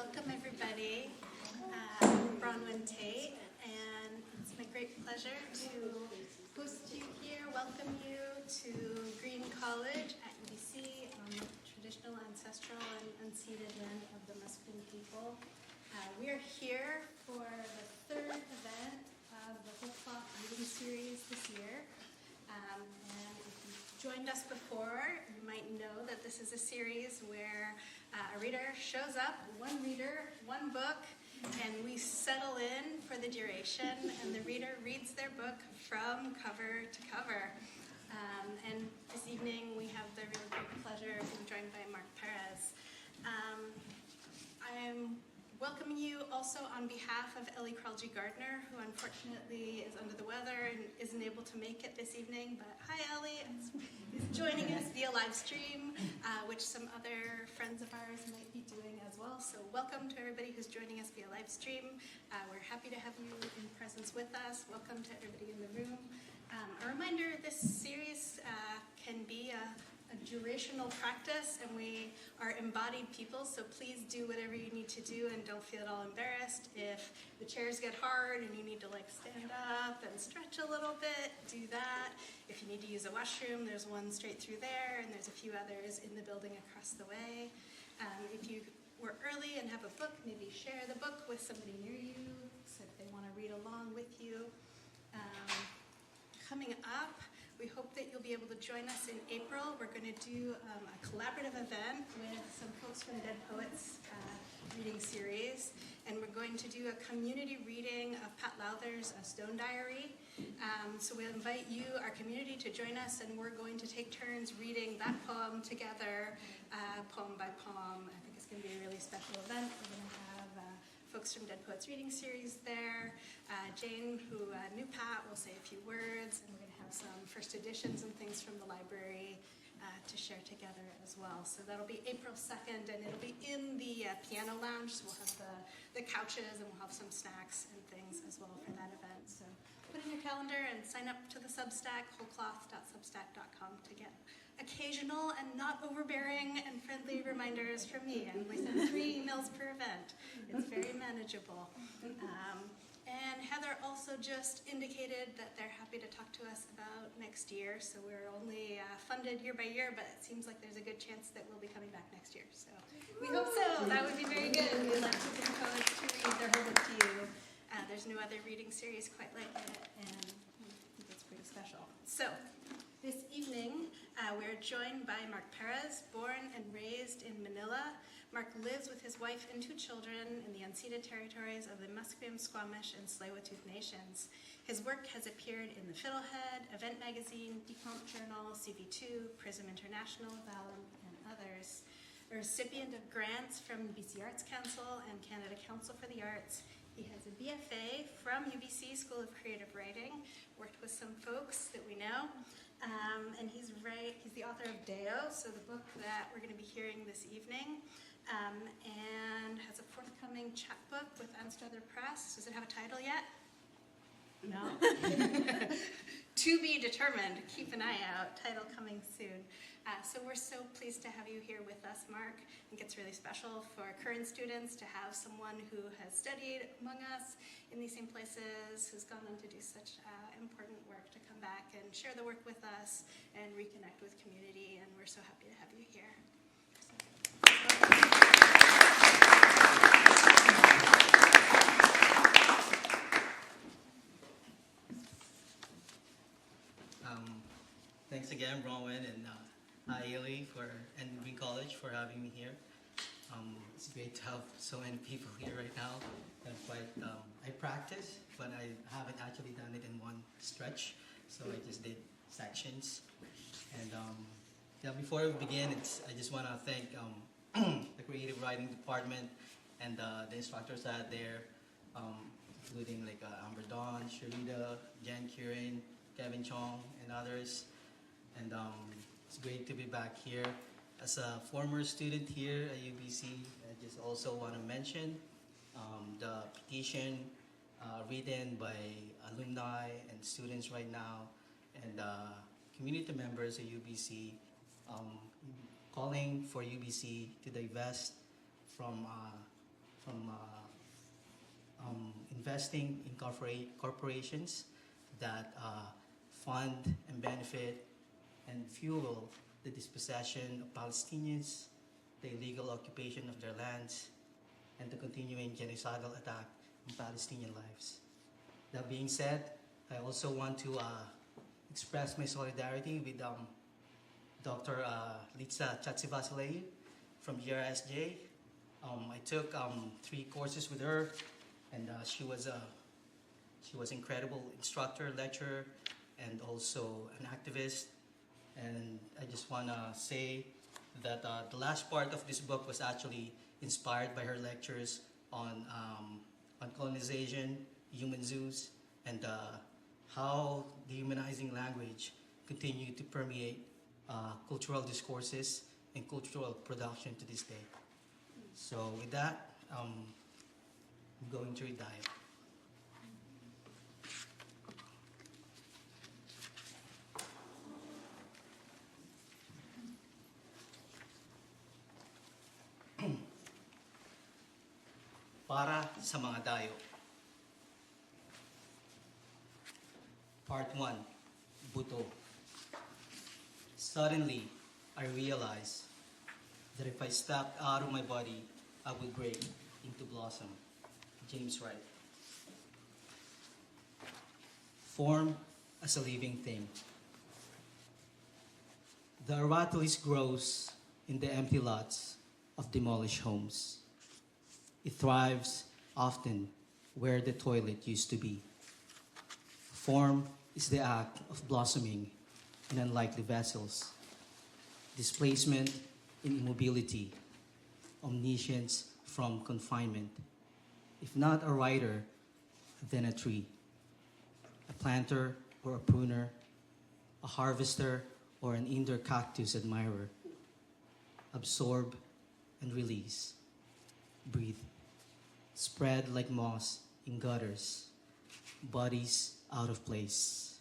Welcome everybody. I'm Bronwyn Tate, and it's my great pleasure to host you here, welcome you to Green College at UBC on the traditional, ancestral, and unceded land of the Musqueam people. We are here for the third event of the Whole Cloth reading series this year. And if you've joined us before, you might know that this is a series where a reader shows up, one reader, one book, and we settle in for the duration, and the reader reads their book from cover to cover. And this evening we have the really great pleasure of being joined by Marc Perez. I'm welcoming you also on behalf of Ellie Kralji Gardner, who unfortunately is under the weather and isn't able to make it this evening. But hi, Ellie, is joining us via live stream, which some other friends of ours might be doing as well. So welcome to everybody who's joining us via live stream. We're happy to have you in presence with us. Welcome to everybody in the room. A reminder, this series can be a durational practice, and we are embodied people, so please do whatever you need to do and don't feel at all embarrassed. If the chairs get hard and you need to stand up and stretch a little bit, do that. If you need to use a washroom, there's one straight through there, and there's a few others in the building across the way. If you were early and have a book, maybe share the book with somebody near you, so if they want to read along with you. Coming up, we hope that you'll be able to join us in April. We're going to do a collaborative event with some folks from Dead Poets reading series, and we're going to do a community reading of Pat Lowther's A Stone Diary. So we invite you, our community, to join us, and we're going to take turns reading that poem together, poem by poem. I think it's going to be a really special event. We're going to have folks from Dead Poets reading series there. Jane, who knew Pat, will say a few words, and we're going to have some first editions and things from the library to share together as well. So that'll be April 2nd, and it'll be in the piano lounge, so we'll have the couches, and we'll have some snacks and things as well for that event. So put in your calendar and sign up to the Substack, wholecloth.substack.com, to get occasional and not overbearing and friendly reminders from me. And we send 3 emails per event. It's very manageable. And Heather also just indicated that they're happy to talk to us about next year. So we're only funded year by year, but it seems like there's a good chance that we'll be coming back next year. So we hope so. That would be very good. We'd like to get poets to read their whole book to you. There's no other reading series quite like it, and I think it's pretty special. So this evening, we're joined by Marc Perez, born and raised in Manila. Marc lives with his wife and 2 children in the unceded territories of the Musqueam, Squamish, and Tsleil-Waututh nations. His work has appeared in the Fiddlehead, Event Magazine, Decomp Journal, CV2, PRISM International, Vallum, and others. A recipient of grants from BC Arts Council and Canada Council for the Arts. He has a BFA from UBC School of Creative Writing, worked with some folks that we know. And he's the author of Dayo, so the book that we're going to be hearing this evening, and has a forthcoming chapbook with Anstruther Press. Does it have a title yet? No? To be determined. Keep an eye out. Title coming soon. So we're so pleased to have you here with us, Marc. I think it's really special for current students to have someone who has studied among us in these same places, who's gone on to do such important work, to come back and share the work with us and reconnect with community, and we're so happy to have you here. Thanks again, Bronwyn and Ailey and Green College for having me here. It's great to have so many people here right now. I practice, but I haven't actually done it in one stretch, so I just did sections. And before we begin, I just want to thank the creative writing department and the instructors out there, including Amber Dawn, Sharita, Jan Curran, Kevin Chong, and others. And it's great to be back here. As a former student here at UBC, I just also want to mention the petition written by alumni and students right now, and community members at UBC, calling for UBC to divest from from investing in corporations that fund and benefit and fuel the dispossession of Palestinians, the illegal occupation of their lands, and the continuing genocidal attack on Palestinian lives. That being said, I also want to express my solidarity with Dr. Litsa Chatsivasile from GRSJ. I took 3 courses with her, and she was incredible instructor, lecturer, and also an activist. And I just want to say that the last part of this book was actually inspired by her lectures on colonization, human zoos, and how dehumanizing language continued to permeate cultural discourses and cultural production to this day. So with that, I'm going to read Dayo. Para sa mga dayo. Part 1, Buto. Suddenly, I realized that if I stepped out of my body, I would break into blossom. James Wright. Form as a living thing. The aratilis grows in the empty lots of demolished homes. It thrives often where the toilet used to be. Form is the act of blossoming in unlikely vessels. Displacement in immobility. Omniscience from confinement. If not a writer, then a tree. A planter or a pruner. A harvester or an indoor cactus admirer. Absorb and release. Breathe. Spread like moss in gutters, bodies out of place.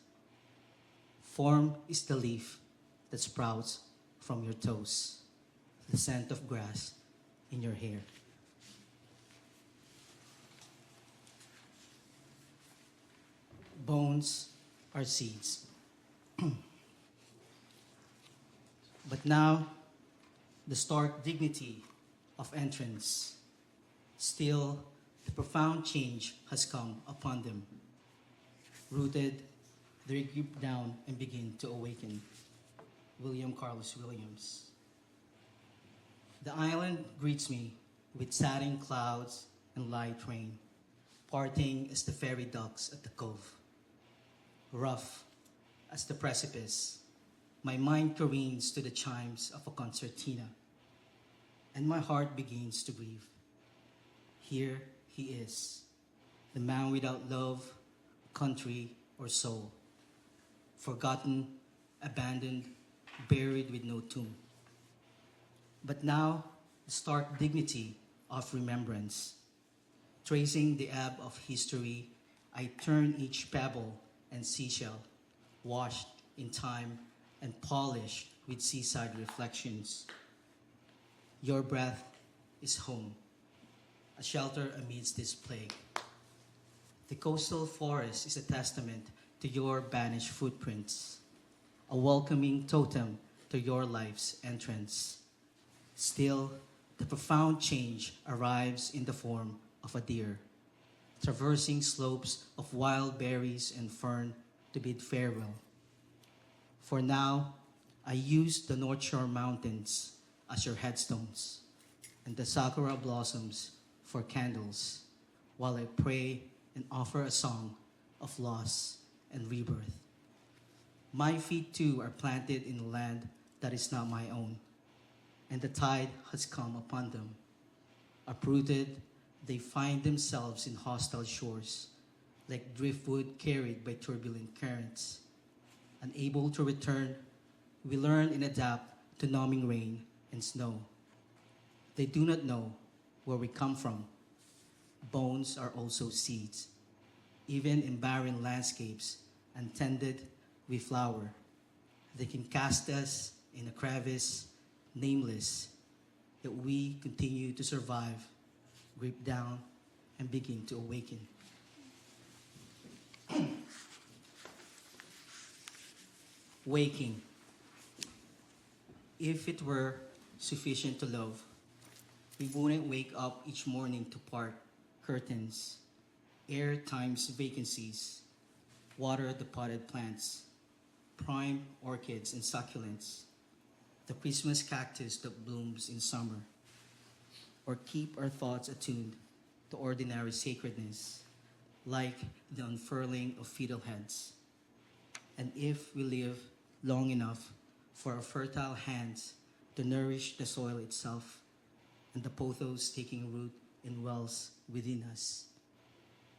Form is the leaf that sprouts from your toes, the scent of grass in your hair. Bones are seeds. But now, the stark dignity of entrance. Still, the profound change has come upon them. Rooted, they creep down and begin to awaken. William Carlos Williams. The island greets me with satin clouds and light rain, parting as the fairy ducks at the cove. Rough as the precipice, my mind careens to the chimes of a concertina, and my heart begins to grieve. Here he is, the man without love, country, or soul. Forgotten, abandoned, buried with no tomb. But now, the stark dignity of remembrance. Tracing the ebb of history, I turn each pebble and seashell, washed in time and polished with seaside reflections. Your breath is home. A shelter amidst this plague. The coastal forest is a testament to your banished footprints, a welcoming totem to your life's entrance. Still, the profound change arrives in the form of a deer, traversing slopes of wild berries and fern to bid farewell. For now, I use the North Shore Mountains as your headstones, and the sakura blossoms for candles, while I pray and offer a song of loss and rebirth. My feet too are planted in a land that is not my own, and the tide has come upon them. Uprooted, they find themselves in hostile shores, like driftwood carried by turbulent currents. Unable to return, we learn and adapt to numbing rain and snow. They do not know where we come from. Bones are also seeds. Even in barren landscapes, untended, we flower. They can cast us in a crevice, nameless, yet we continue to survive grip down, and begin to awaken. Waking. If it were sufficient to love, we wouldn't wake up each morning to part curtains, air times vacancies, water the potted plants, prime orchids and succulents, the Christmas cactus that blooms in summer, or keep our thoughts attuned to ordinary sacredness, like the unfurling of fiddleheads. And if we live long enough for our fertile hands to nourish the soil itself, and the pothos taking root in wells within us,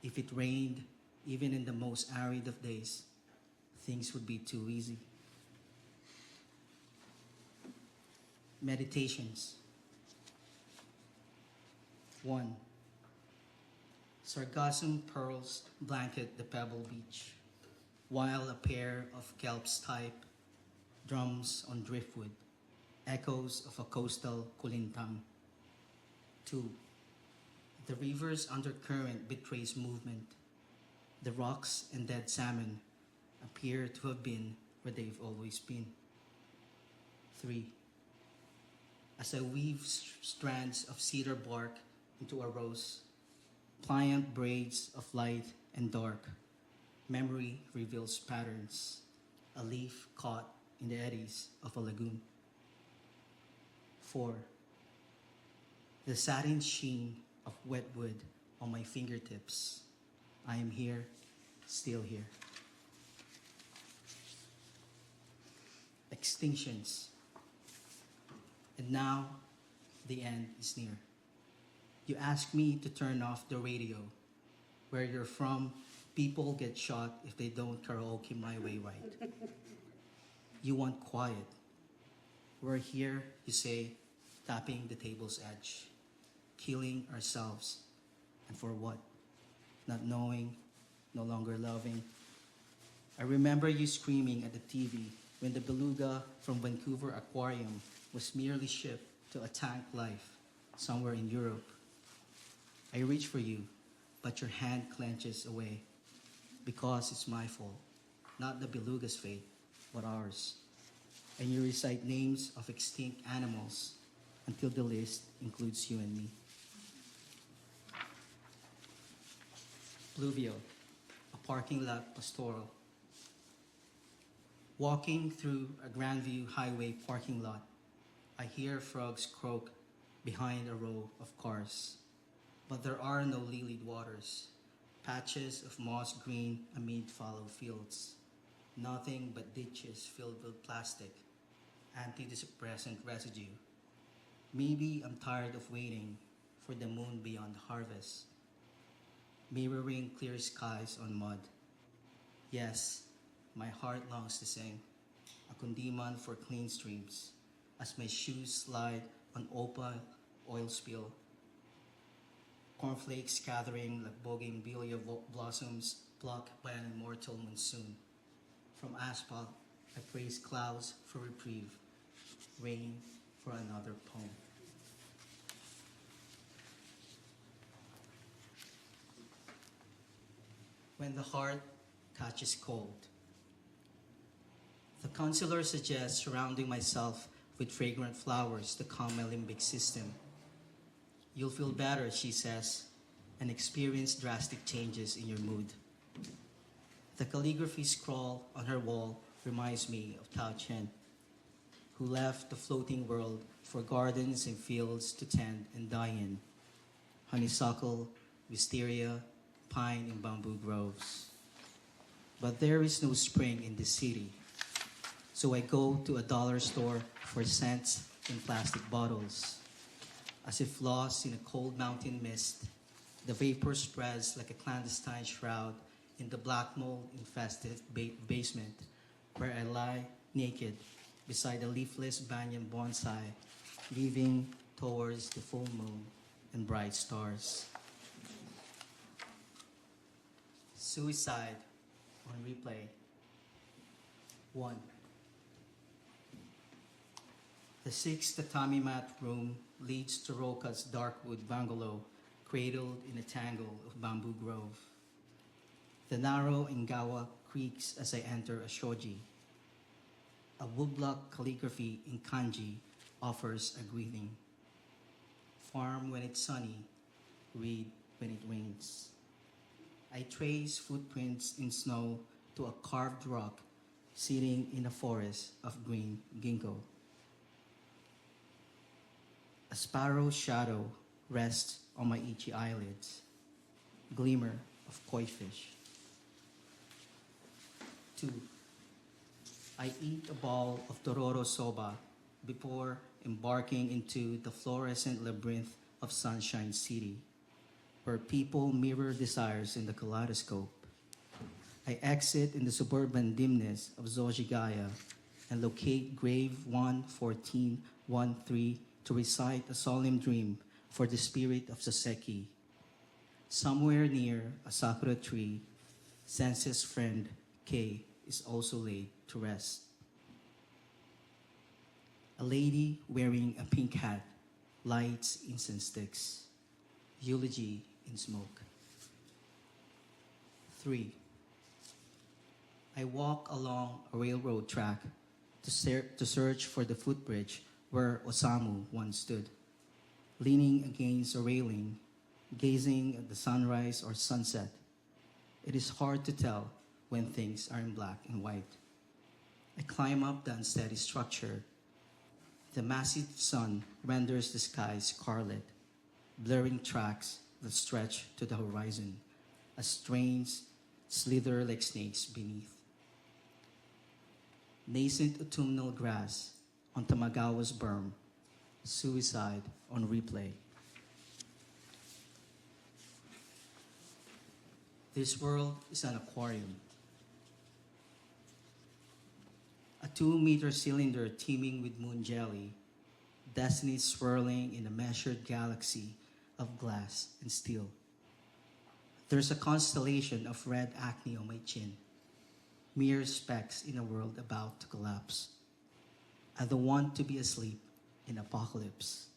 if it rained even in the most arid of days, things would be too easy. Meditations. 1. Sargassum pearls blanket the pebble beach, while a pair of kelps type drums on driftwood, echoes of a coastal kulintang. 2. The river's undercurrent betrays movement. The rocks and dead salmon appear to have been where they've always been. 3. As I weave strands of cedar bark into a rose, pliant braids of light and dark, memory reveals patterns, a leaf caught in the eddies of a lagoon. 4. The satin sheen of wet wood on my fingertips. I am here, still here. Extinctions. And now, the end is near. You ask me to turn off the radio. Where you're from, people get shot if they don't karaoke My Way right. You want quiet. We're here, you say, tapping the table's edge, killing ourselves. And for what? Not knowing, no longer loving. I remember you screaming at the TV when the beluga from Vancouver Aquarium was merely shipped to a tank life somewhere in Europe. I reach for you, but your hand clenches away because it's my fault, not the beluga's fate, but ours. And you recite names of extinct animals until the list includes you and me. Pluvial, a parking lot pastoral. Walking through a Grandview Highway parking lot, I hear frogs croak behind a row of cars. But there are no lilied waters, patches of moss green amid fallow fields, nothing but ditches filled with plastic, antidepressant residue. Maybe I'm tired of waiting for the moon beyond harvest, mirroring clear skies on mud. Yes, my heart longs to sing a kundiman for clean streams as my shoes slide on opal oil spill. Cornflakes gathering like bougainvillea blossoms plucked by an immortal monsoon. From asphalt, I praise clouds for reprieve, rain for another poem. When the heart catches cold. The counselor suggests surrounding myself with fragrant flowers to calm my limbic system. You'll feel better, she says, and experience drastic changes in your mood. The calligraphy scrawl on her wall reminds me of Tao Chen, who left the floating world for gardens and fields to tend and die in. Honeysuckle, wisteria, pine and bamboo groves. But there is no spring in this city, so I go to a dollar store for scents in plastic bottles. As if lost in a cold mountain mist, the vapor spreads like a clandestine shroud in the black mold-infested basement where I lie naked beside a leafless banyan bonsai, leaving towards the full moon and bright stars. Suicide on replay. 1. The 6 tatami mat room leads to Roka's dark wood bungalow cradled in a tangle of bamboo grove. The narrow Ngawa creaks as I enter a shoji. A woodblock calligraphy in kanji offers a greeting. Farm when it's sunny, read when it rains. I trace footprints in snow to a carved rock sitting in a forest of green ginkgo. A sparrow's shadow rests on my itchy eyelids. Glimmer of koi fish. 2. I eat a ball of tororo soba before embarking into the fluorescent labyrinth of Sunshine City, where people mirror desires in the kaleidoscope. I exit in the suburban dimness of Zojigaya and locate grave 11413 to recite a solemn dream for the spirit of Saseki. Somewhere near a sakura tree, Sensei's friend Kei is also laid to rest. A lady wearing a pink hat lights incense sticks. Eulogy in smoke. 3. I walk along a railroad track to search for the footbridge where Osamu once stood, leaning against a railing, gazing at the sunrise or sunset. It is hard to tell when things are in black and white. I climb up the unsteady structure. The massive sun renders the sky scarlet, blurring tracks that stretch to the horizon, as trains slither like snakes beneath. Nascent autumnal grass on Tamagawa's berm, suicide on replay. This world is an aquarium. A 2-meter cylinder teeming with moon jelly, destiny swirling in a measured galaxy of glass and steel. There's a constellation of red acne on my chin, mere specks in a world about to collapse. I don't want to be asleep in apocalypse.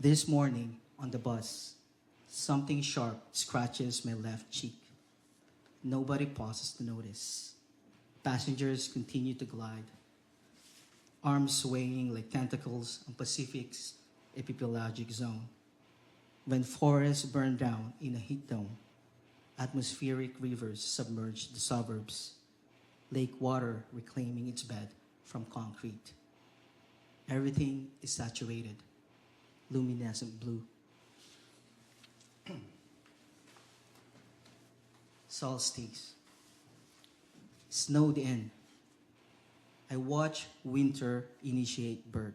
This morning on the bus, something sharp scratches my left cheek. Nobody pauses to notice. Passengers continue to glide, arms swaying like tentacles on Pacific's epipelagic zone. When forests burn down in a heat dome, atmospheric rivers submerge the suburbs, lake water reclaiming its bed from concrete. Everything is saturated, luminescent blue. Solstice. Snowed in. I watch winter initiate birth,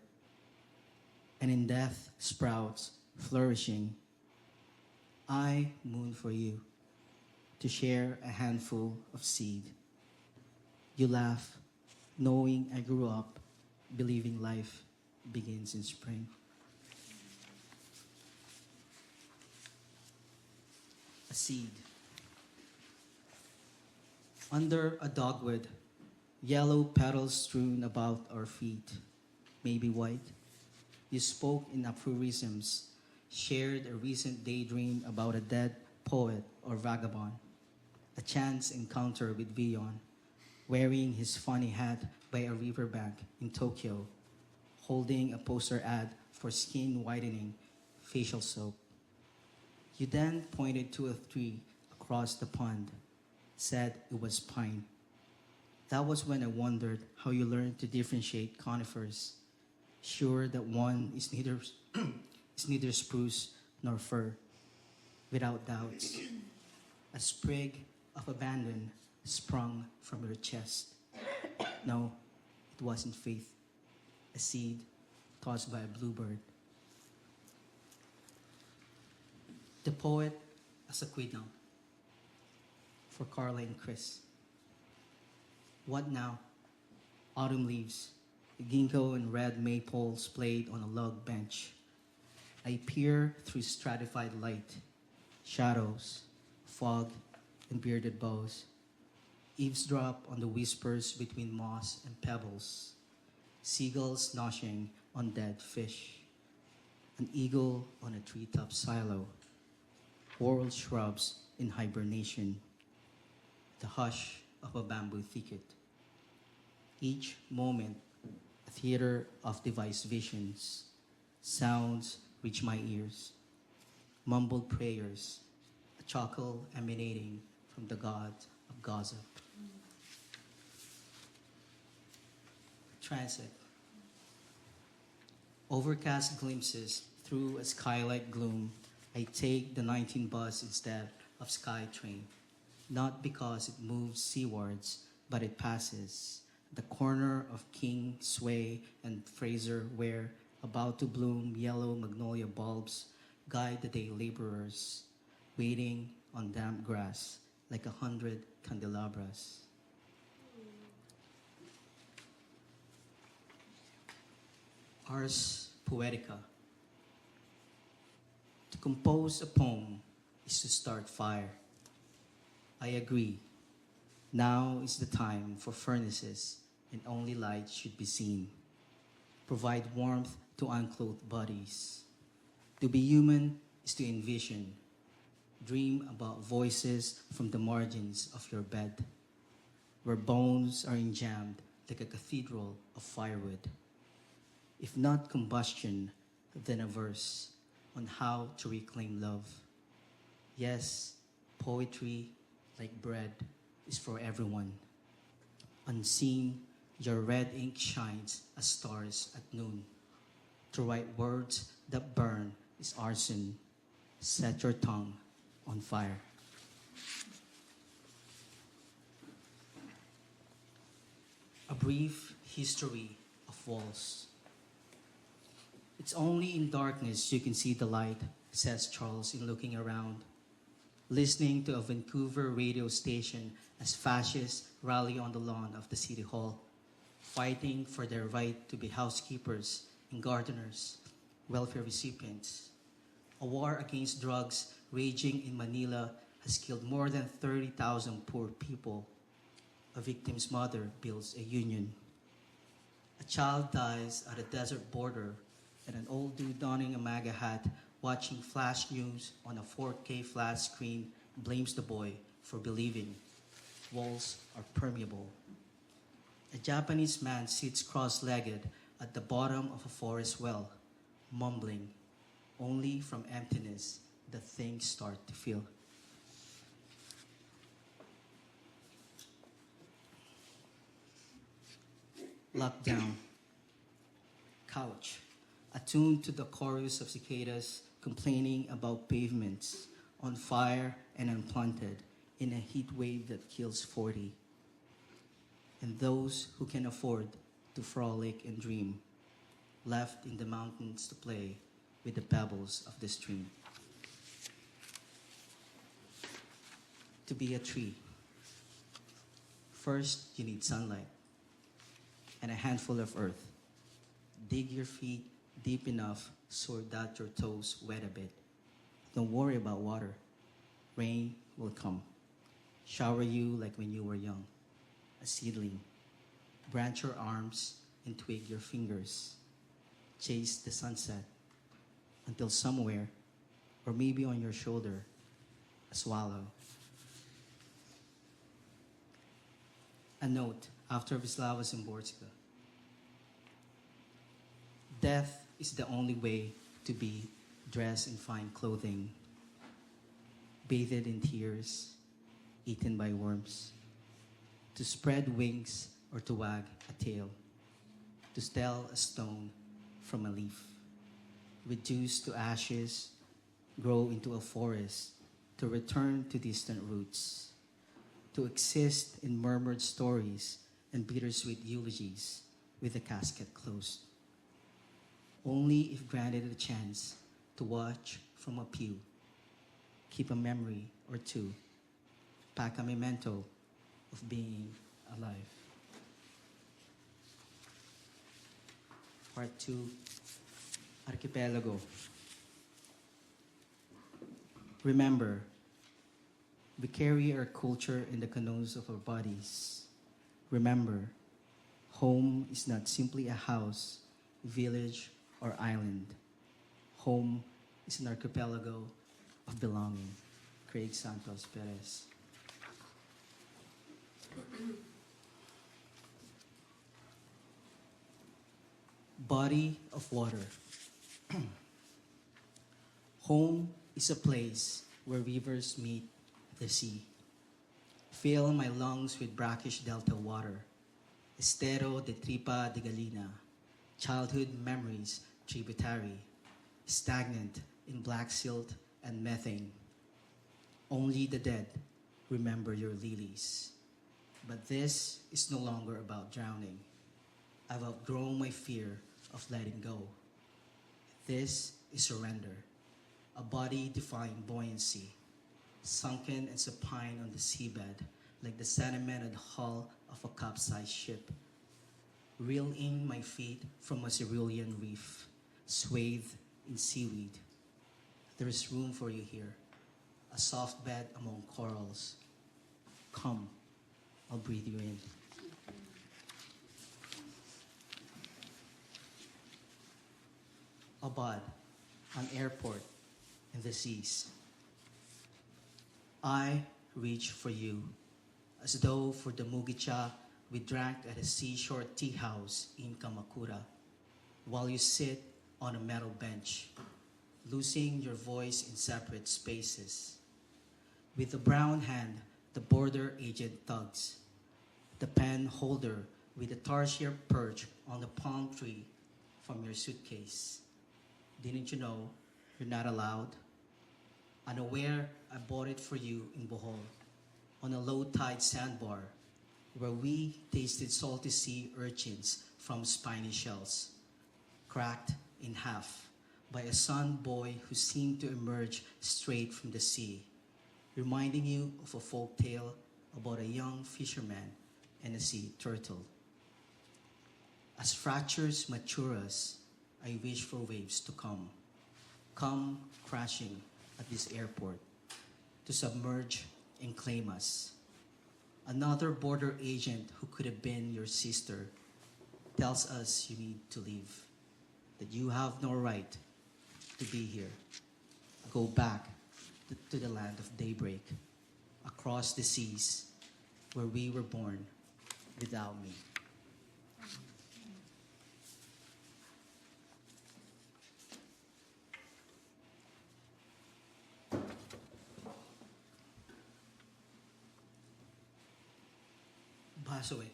and in death sprouts flourishing. I moon for you to share a handful of seed. You laugh, knowing I grew up believing life begins in spring. A seed. Under a dogwood, yellow petals strewn about our feet, maybe white. You spoke in aphorisms, shared a recent daydream about a dead poet or vagabond, a chance encounter with Vion, wearing his funny hat by a riverbank in Tokyo, holding a poster ad for skin whitening facial soap. You then pointed to a tree across the pond, said it was pine. That was when I wondered how you learned to differentiate conifers, sure that one is neither is neither spruce nor fir. Without doubts, a sprig of abandon sprung from your chest. No, it wasn't faith, a seed tossed by a bluebird. The poet as a quidnap for Carla and Chris. What now? Autumn leaves, ginkgo and red maples played on a log bench. I peer through stratified light, shadows, fog, and bearded bows. Eavesdrop on the whispers between moss and pebbles. Seagulls noshing on dead fish. an eagle on a treetop silo, world shrubs in hibernation, the hush of a bamboo thicket. Each moment, a theater of devised visions, sounds reach my ears, mumbled prayers, a chuckle emanating from the god of Gaza. Transit. Overcast glimpses through a skylight gloom, I take the 19 bus instead of SkyTrain, not because it moves seawards, but it passes the corner of King, Sway, and Fraser where about to bloom yellow magnolia bulbs guide the day laborers, waiting on damp grass like 100 candelabras. Ars Poetica. To compose a poem is to start fire. I agree. Now is the time for furnaces, and only light should be seen. Provide warmth to unclothed bodies. To be human is to envision. Dream about voices from the margins of your bed, where bones are enjambed like a cathedral of firewood. If not combustion, then a verse on how to reclaim love. Yes, poetry, like bread, is for everyone. Unseen, your red ink shines as stars at noon. To write words that burn is arson. Set your tongue on fire. A brief history of walls. It's only in darkness you can see the light, says Charles in looking around. Listening to a Vancouver radio station as fascists rally on the lawn of the City Hall, fighting for their right to be housekeepers and gardeners, welfare recipients. A war against drugs raging in Manila has killed more than 30,000 poor people. A victim's mother builds a union. A child dies at a desert border, and an old dude donning a MAGA hat watching flash news on a 4K flat screen blames the boy for believing walls are permeable. A Japanese man sits cross-legged at the bottom of a forest well, mumbling, only from emptiness the things start to feel. Lockdown. Couch. Attuned to the chorus of cicadas complaining about pavements on fire and unplanted in a heat wave that kills 40. And those who can afford to frolic and dream, left in the mountains to play with the pebbles of the stream. To be a tree, first you need sunlight and a handful of earth. Dig your feet deep enough so that your toes wet a bit. Don't worry about water. Rain will come. Shower you like when you were young, a seedling. Branch your arms and twig your fingers. Chase the sunset until somewhere, or maybe on your shoulder, a swallow. A note after Wisława Szymborska. Death is the only way to be dressed in fine clothing, bathed in tears, eaten by worms, to spread wings or to wag a tail, to steal a stone from a leaf, reduce to ashes, grow into a forest, to return to distant roots, to exist in murmured stories and bittersweet eulogies with the casket closed. Only if granted a chance to watch from a pew, keep a memory or two, pack a memento of being alive. Part 2, Archipelago. Remember, we carry our culture in the canoes of our bodies. Remember, home is not simply a house, village, or island. Home is an archipelago of belonging. Craig Santos Perez. Body of water. Home is a place where rivers meet the sea. Fill my lungs with brackish delta water. Estero de tripa de galina. Childhood memories tributary. Stagnant in black silt and methane. Only the dead remember your lilies. But this is no longer about drowning. I've outgrown my fear of letting go. This is surrender, a body-defying buoyancy, sunken and supine on the seabed like the sedimented hull of a capsized ship. Reel in my feet from a cerulean reef, swathed in seaweed. There is room for you here, a soft bed among corals. Come, I'll breathe you in. Abad, an airport in the seas. I reach for you, as though for the mugicha we drank at a seashore tea house in Kamakura, while you sit on a metal bench, losing your voice in separate spaces. With the brown hand, the border agent tugs, the pen holder with the tarsier perch on the palm tree from your suitcase. Didn't you know you're not allowed? Unaware, I bought it for you in Bohol, on a low-tide sandbar, where we tasted salty sea urchins from spiny shells, cracked in half by a sun boy who seemed to emerge straight from the sea, reminding you of a folk tale about a young fisherman and a sea turtle. As fractures mature us, I wish for waves to come crashing at this airport, to submerge and claim us. Another border agent who could have been your sister tells us you need to leave, that you have no right to be here. Go back to the land of daybreak, across the seas where we were born without me. Pass away.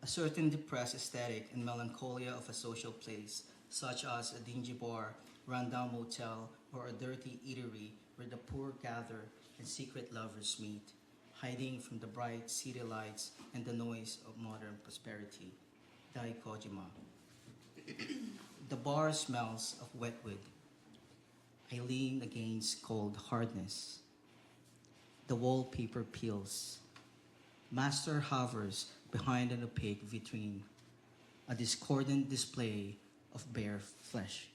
A certain depressed aesthetic and melancholia of a social place, such as a dingy bar, rundown motel, or a dirty eatery where the poor gather and secret lovers meet, hiding from the bright city lights and the noise of modern prosperity. Dayo. The bar smells of wet wood. I lean against cold hardness. The wallpaper peels. Master hovers behind an opaque vitrine, a discordant display of bare flesh.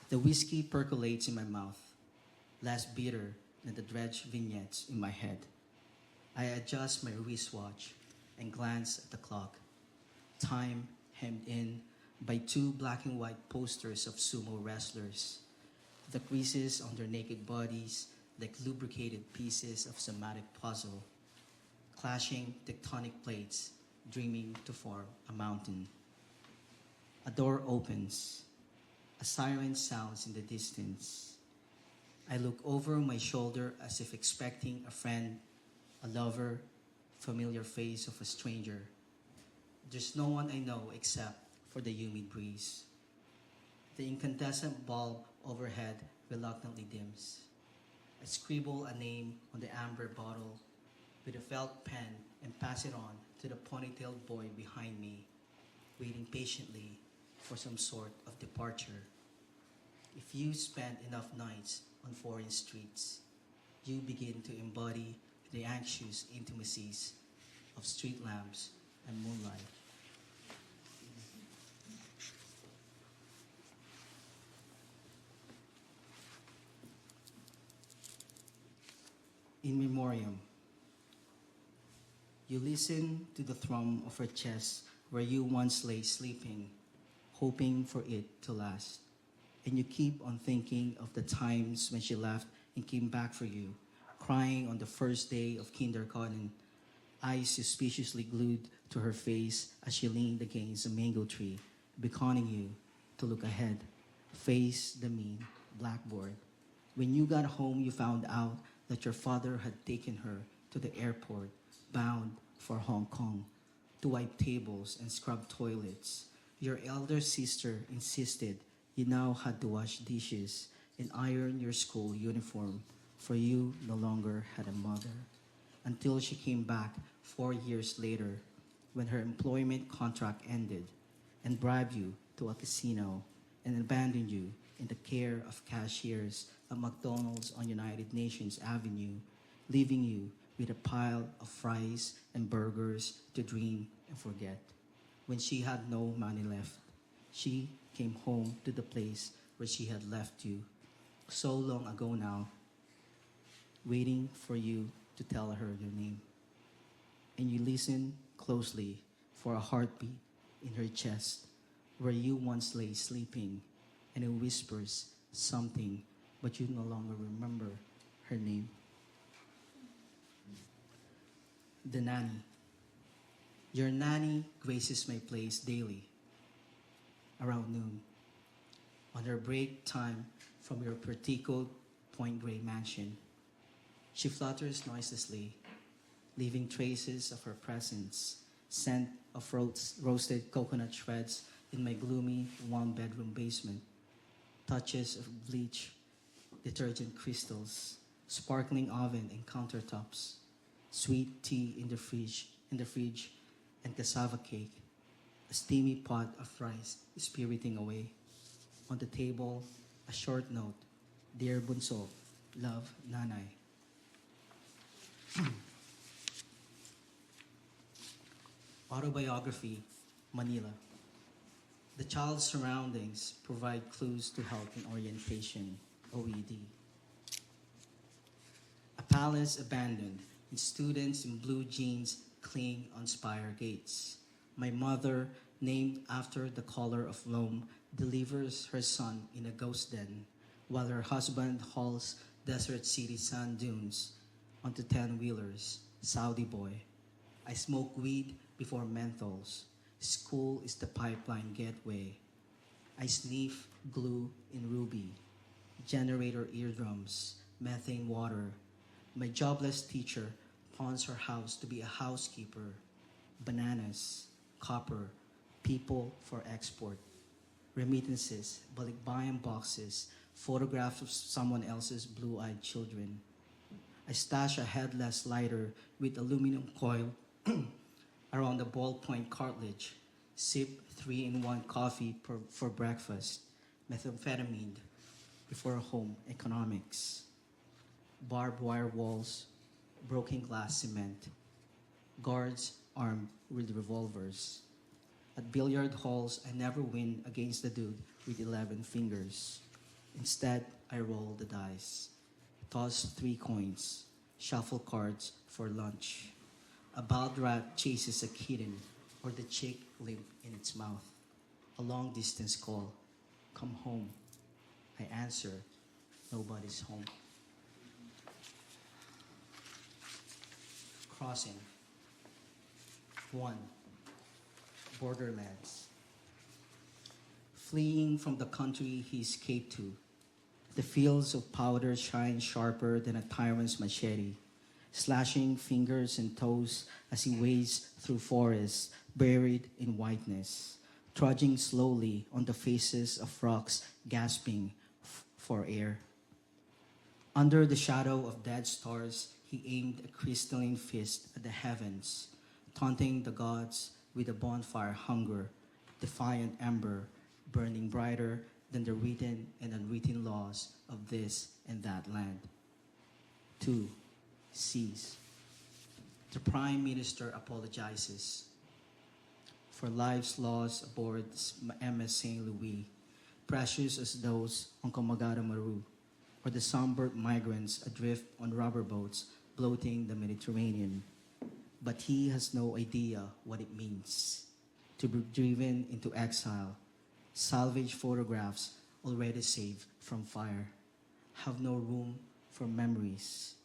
The whiskey percolates in my mouth, less bitter than the dredged vignettes in my head. I adjust my wristwatch and glance at the clock. Time hemmed in by two black and white posters of sumo wrestlers, the creases on their naked bodies like lubricated pieces of somatic puzzle, clashing tectonic plates, dreaming to form a mountain. A door opens. A siren sounds in the distance. I look over my shoulder as if expecting a friend, a lover, familiar face of a stranger. There's no one I know except for the humid breeze. The incandescent bulb overhead reluctantly dims. I scribble a name on the amber bottle with a felt pen and pass it on to the ponytailed boy behind me, waiting patiently for some sort of departure. If you spend enough nights on foreign streets, you begin to embody the anxious intimacies of street lamps and moonlight. In memoriam, you listen to the thrum of her chest where you once lay sleeping, hoping for it to last. And you keep on thinking of the times when she left and came back for you, crying on the first day of kindergarten, eyes suspiciously glued to her face as she leaned against a mango tree, beckoning you to look ahead, face the mean blackboard. When you got home, you found out that your father had taken her to the airport, bound for Hong Kong, to wipe tables and scrub toilets. Your elder sister insisted you now had to wash dishes and iron your school uniform, for you no longer had a mother. Until she came back 4 years later, when her employment contract ended, and bribed you to a casino and abandoned you in the care of cashiers at McDonald's on United Nations Avenue, leaving you with a pile of fries and burgers to dream and forget. When she had no money left, she came home to the place where she had left you so long ago now, waiting for you to tell her your name. And you listen closely for a heartbeat in her chest where you once lay sleeping, and it whispers something, but you no longer remember her name. The nanny. Your nanny graces my place daily around noon. On her break time from your Pertico Point Grey mansion, she flutters noiselessly, leaving traces of her presence, scent of roasted coconut shreds in my gloomy one-bedroom basement, touches of bleach, detergent crystals, sparkling oven and countertops, sweet tea in the fridge, and cassava cake. A steamy pot of rice is spiriting away. On the table, a short note, "Dear Bunso, love, Nanay." Autobiography, Manila. The child's surroundings provide clues to help in orientation, OED. A palace abandoned, and students in blue jeans cling on spire gates. My mother, named after the color of loam, delivers her son in a ghost den, while her husband hauls desert city sand dunes onto 10-wheelers, Saudi boy. I smoke weed before menthols. School is the pipeline gateway. I sniff glue in ruby, generator eardrums, methane water. My jobless teacher pawns her house to be a housekeeper. Bananas, copper, people for export. Remittances, balikbayan boxes, photographs of someone else's blue-eyed children. I stash a headless lighter with aluminum coil around the ballpoint cartilage. Sip 3-in-1 coffee for breakfast. Methamphetamine before home economics. Barbed wire walls, broken glass cement. Guards armed with revolvers. At billiard halls, I never win against the dude with 11 fingers. Instead, I roll the dice. Toss 3 coins. Shuffle cards for lunch. A bald rat chases a kitten, or the chick limp in its mouth. A long-distance call. Come home. I answer. Nobody's home. Crossing. 1. Borderlands. Fleeing from the country he escaped to, the fields of powder shine sharper than a tyrant's machete, slashing fingers and toes as he wades through forests buried in whiteness, trudging slowly on the faces of rocks gasping for air. Under the shadow of dead stars, he aimed a crystalline fist at the heavens, taunting the gods with a bonfire hunger, defiant ember, burning brighter than the written and unwritten laws of this and that land. 2. Seas. The Prime Minister apologizes for life's loss aboard MS St. Louis, precious as those on Camagara Maru, or the somber migrants adrift on rubber boats bloating the Mediterranean. But he has no idea what it means to be driven into exile, Salvage photographs already saved from fire have no room for memories.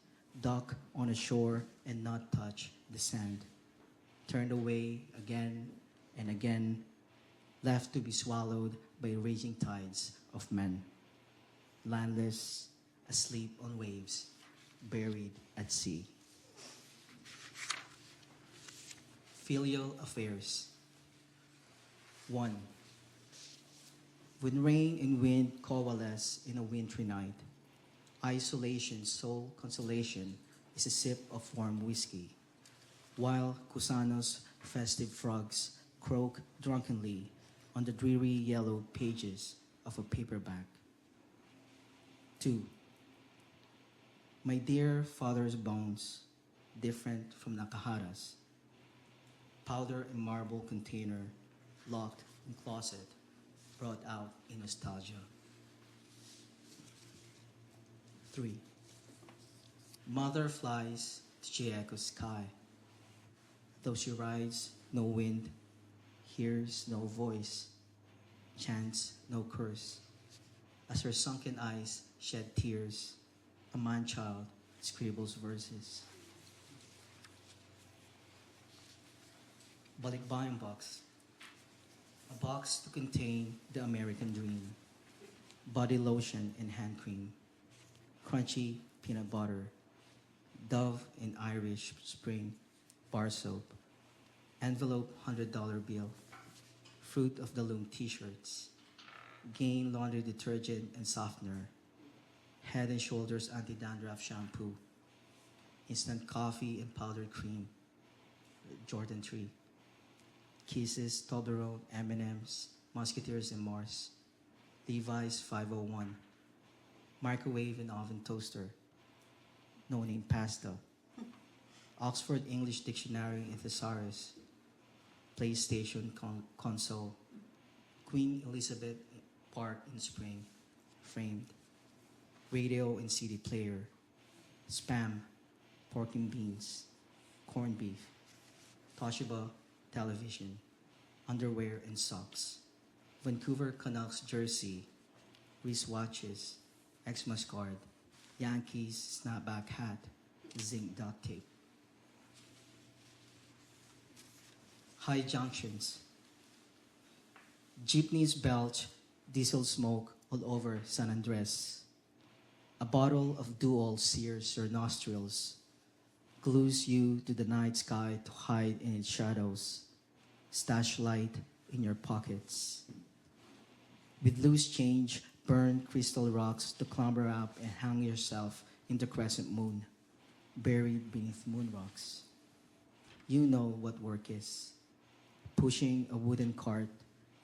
Dock on a shore and not touch the sand. Turned away again and again, left to be swallowed by raging tides of men. Landless, asleep on waves, buried at sea. Filial affairs. 1. When rain and wind coalesce in a wintry night, isolation's sole consolation is a sip of warm whiskey, while Cusano's festive frogs croak drunkenly on the dreary yellow pages of a paperback. 2. My dear father's bones, different from Nakahara's, powder and marble container, locked in closet, brought out in nostalgia. 3. Mother flies to Chieco's sky. Though she rides no wind, hears no voice, chants no curse. As her sunken eyes shed tears, a man-child scribbles verses. Balikbayan box. A box to contain the American dream. Body lotion and hand cream. Crunchy peanut butter. Dove and Irish Spring bar soap. Envelope $100 bill. Fruit of the Loom t-shirts. Gain laundry detergent and softener. Head and Shoulders anti-dandruff shampoo. Instant coffee and powdered cream. Jordan 3. Kisses, Toblerone, M&M's, Musketeers and Mars. Levi's 501. Microwave and oven toaster. No-name pasta. Oxford English Dictionary and Thesaurus. PlayStation console. Queen Elizabeth Park in Spring, framed. Radio and CD player. Spam, pork and beans, corned beef. Toshiba television, underwear and socks. Vancouver Canucks jersey, wristwatches, Xmas card, Yankees snapback hat, zinc duct tape. High junctions. Jeepneys belch diesel smoke all over San Andres. A bottle of Duol sears your nostrils, glues you to the night sky to hide in its shadows. Stash light in your pockets. With loose change, burn crystal rocks to clamber up and hang yourself in the crescent moon, buried beneath moon rocks. You know what work is. Pushing a wooden cart,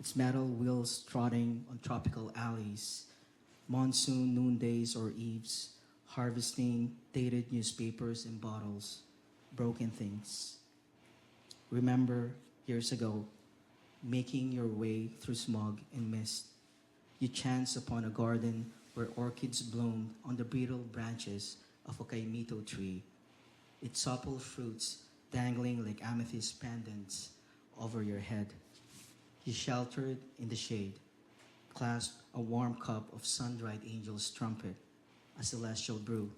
its metal wheels trotting on tropical alleys, monsoon noondays or eves, harvesting dated newspapers and bottles, broken things. Remember, years ago, making your way through smog and mist, you chance upon a garden where orchids bloomed on the brittle branches of a kaimito tree, its supple fruits dangling like amethyst pendants over your head. You sheltered in the shade, clasped a warm cup of sun-dried angel's trumpet, a celestial brew,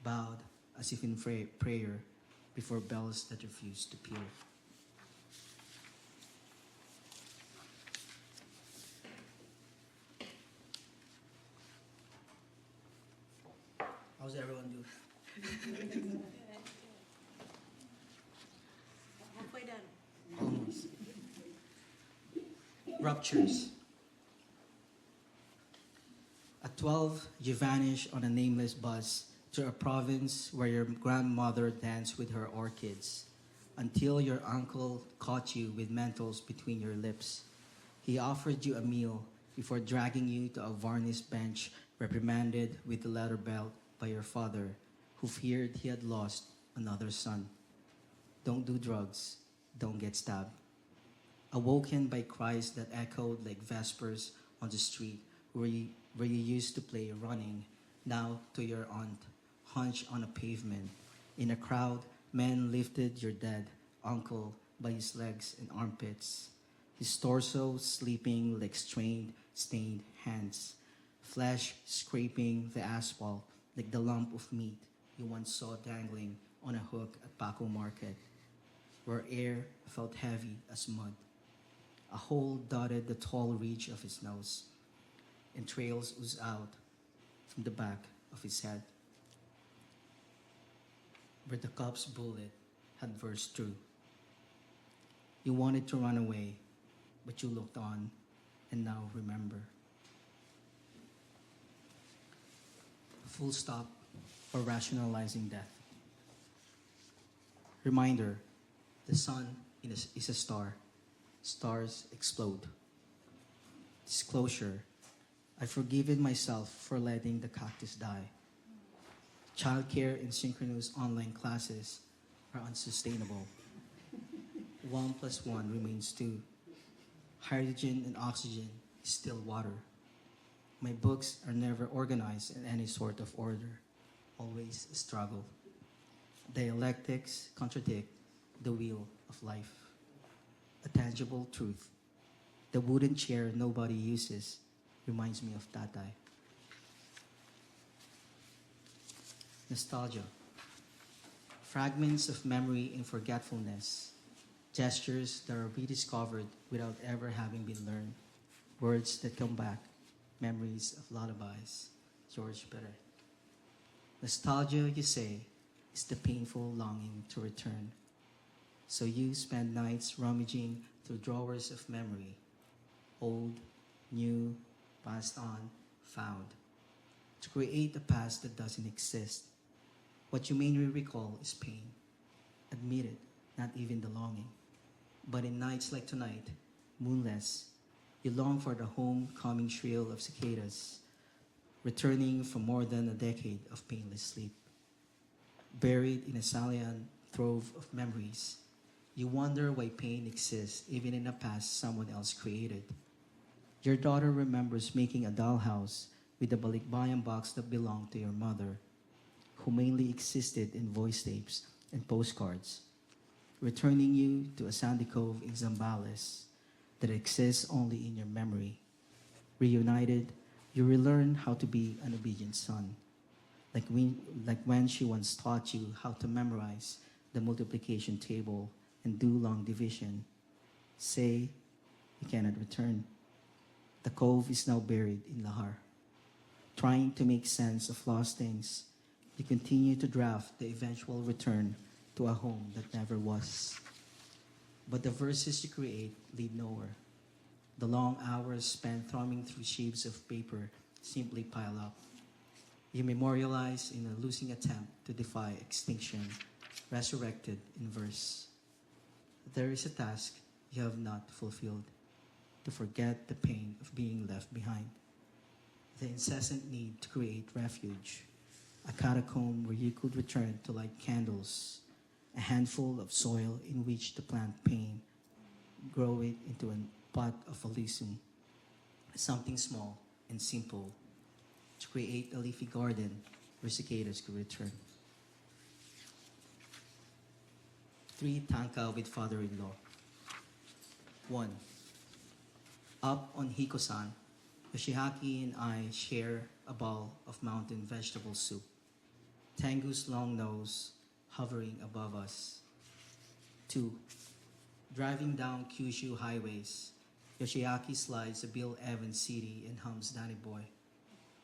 bowed as if in prayer before bells that refused to peal. How's everyone doing? Halfway done. Almost. Ruptures. At 12, you vanish on a nameless bus to a province where your grandmother danced with her orchids until your uncle caught you with menthols between your lips. He offered you a meal before dragging you to a varnished bench reprimanded with a leather belt by your father, who feared he had lost another son. Don't do drugs. Don't get stabbed. Awoken by cries that echoed like vespers on the street where you used to play running, now to your aunt, hunched on a pavement. In a crowd, men lifted your dead uncle by his legs and armpits. his torso sleeping like strained, stained hands, flesh scraping the asphalt like the lump of meat you once saw dangling on a hook at Paco Market, where air felt heavy as mud. A hole dotted the tall ridge of his nose, and trails oozed out from the back of his head, where the cop's bullet had burst through. You wanted to run away, but you looked on and now remember. Full stop or rationalizing death. Reminder, the sun is a star. Stars explode. Disclosure, I've forgiven myself for letting the cactus die. Childcare and synchronous online classes are unsustainable. 1 + 1 remains 2. Hydrogen and oxygen is still water. My books are never organized in any sort of order, always a struggle. Dialectics contradict the wheel of life. A tangible truth. The wooden chair nobody uses reminds me of Tatay. Nostalgia. Fragments of memory and forgetfulness. Gestures that are rediscovered without ever having been learned. Words that come back. Memories of lullabies. George Perez. Nostalgia, you say, is the painful longing to return. So you spend nights rummaging through drawers of memory. Old, new, passed on, found. To create a past that doesn't exist. What you mainly recall is pain. Admit it, not even the longing. But in nights like tonight, moonless, you long for the homecoming shrill of cicadas, returning from more than a decade of painless sleep. Buried in a salient trove of memories, you wonder why pain exists even in a past someone else created. Your daughter remembers making a dollhouse with a balikbayan box that belonged to your mother, who mainly existed in voice tapes and postcards, returning you to a sandy cove in Zambales that exists only in your memory. Reunited, you relearn how to be an obedient son, like when she once taught you how to memorize the multiplication table and do long division. Say you cannot return. The cove is now buried in Lahar. Trying to make sense of lost things, you continue to draft the eventual return to a home that never was. But the verses you create lead nowhere. The long hours spent thumbing through sheets of paper simply pile up. You memorialize in a losing attempt to defy extinction, resurrected in verse. There is a task you have not fulfilled, to forget the pain of being left behind. The incessant need to create refuge, a catacomb where you could return to light candles, a handful of soil in which to plant pain, grow it into a pot of Elysium, something small and simple, to create a leafy garden where cicadas could return. 3 tanka with father-in-law. 1. Up on Hikosan, Yoshiaki and I share a bowl of mountain vegetable soup. Tengu's long nose hovering above us. 2. Driving down Kyushu highways, Yoshiaki slides a Bill Evans CD and hums Danny Boy,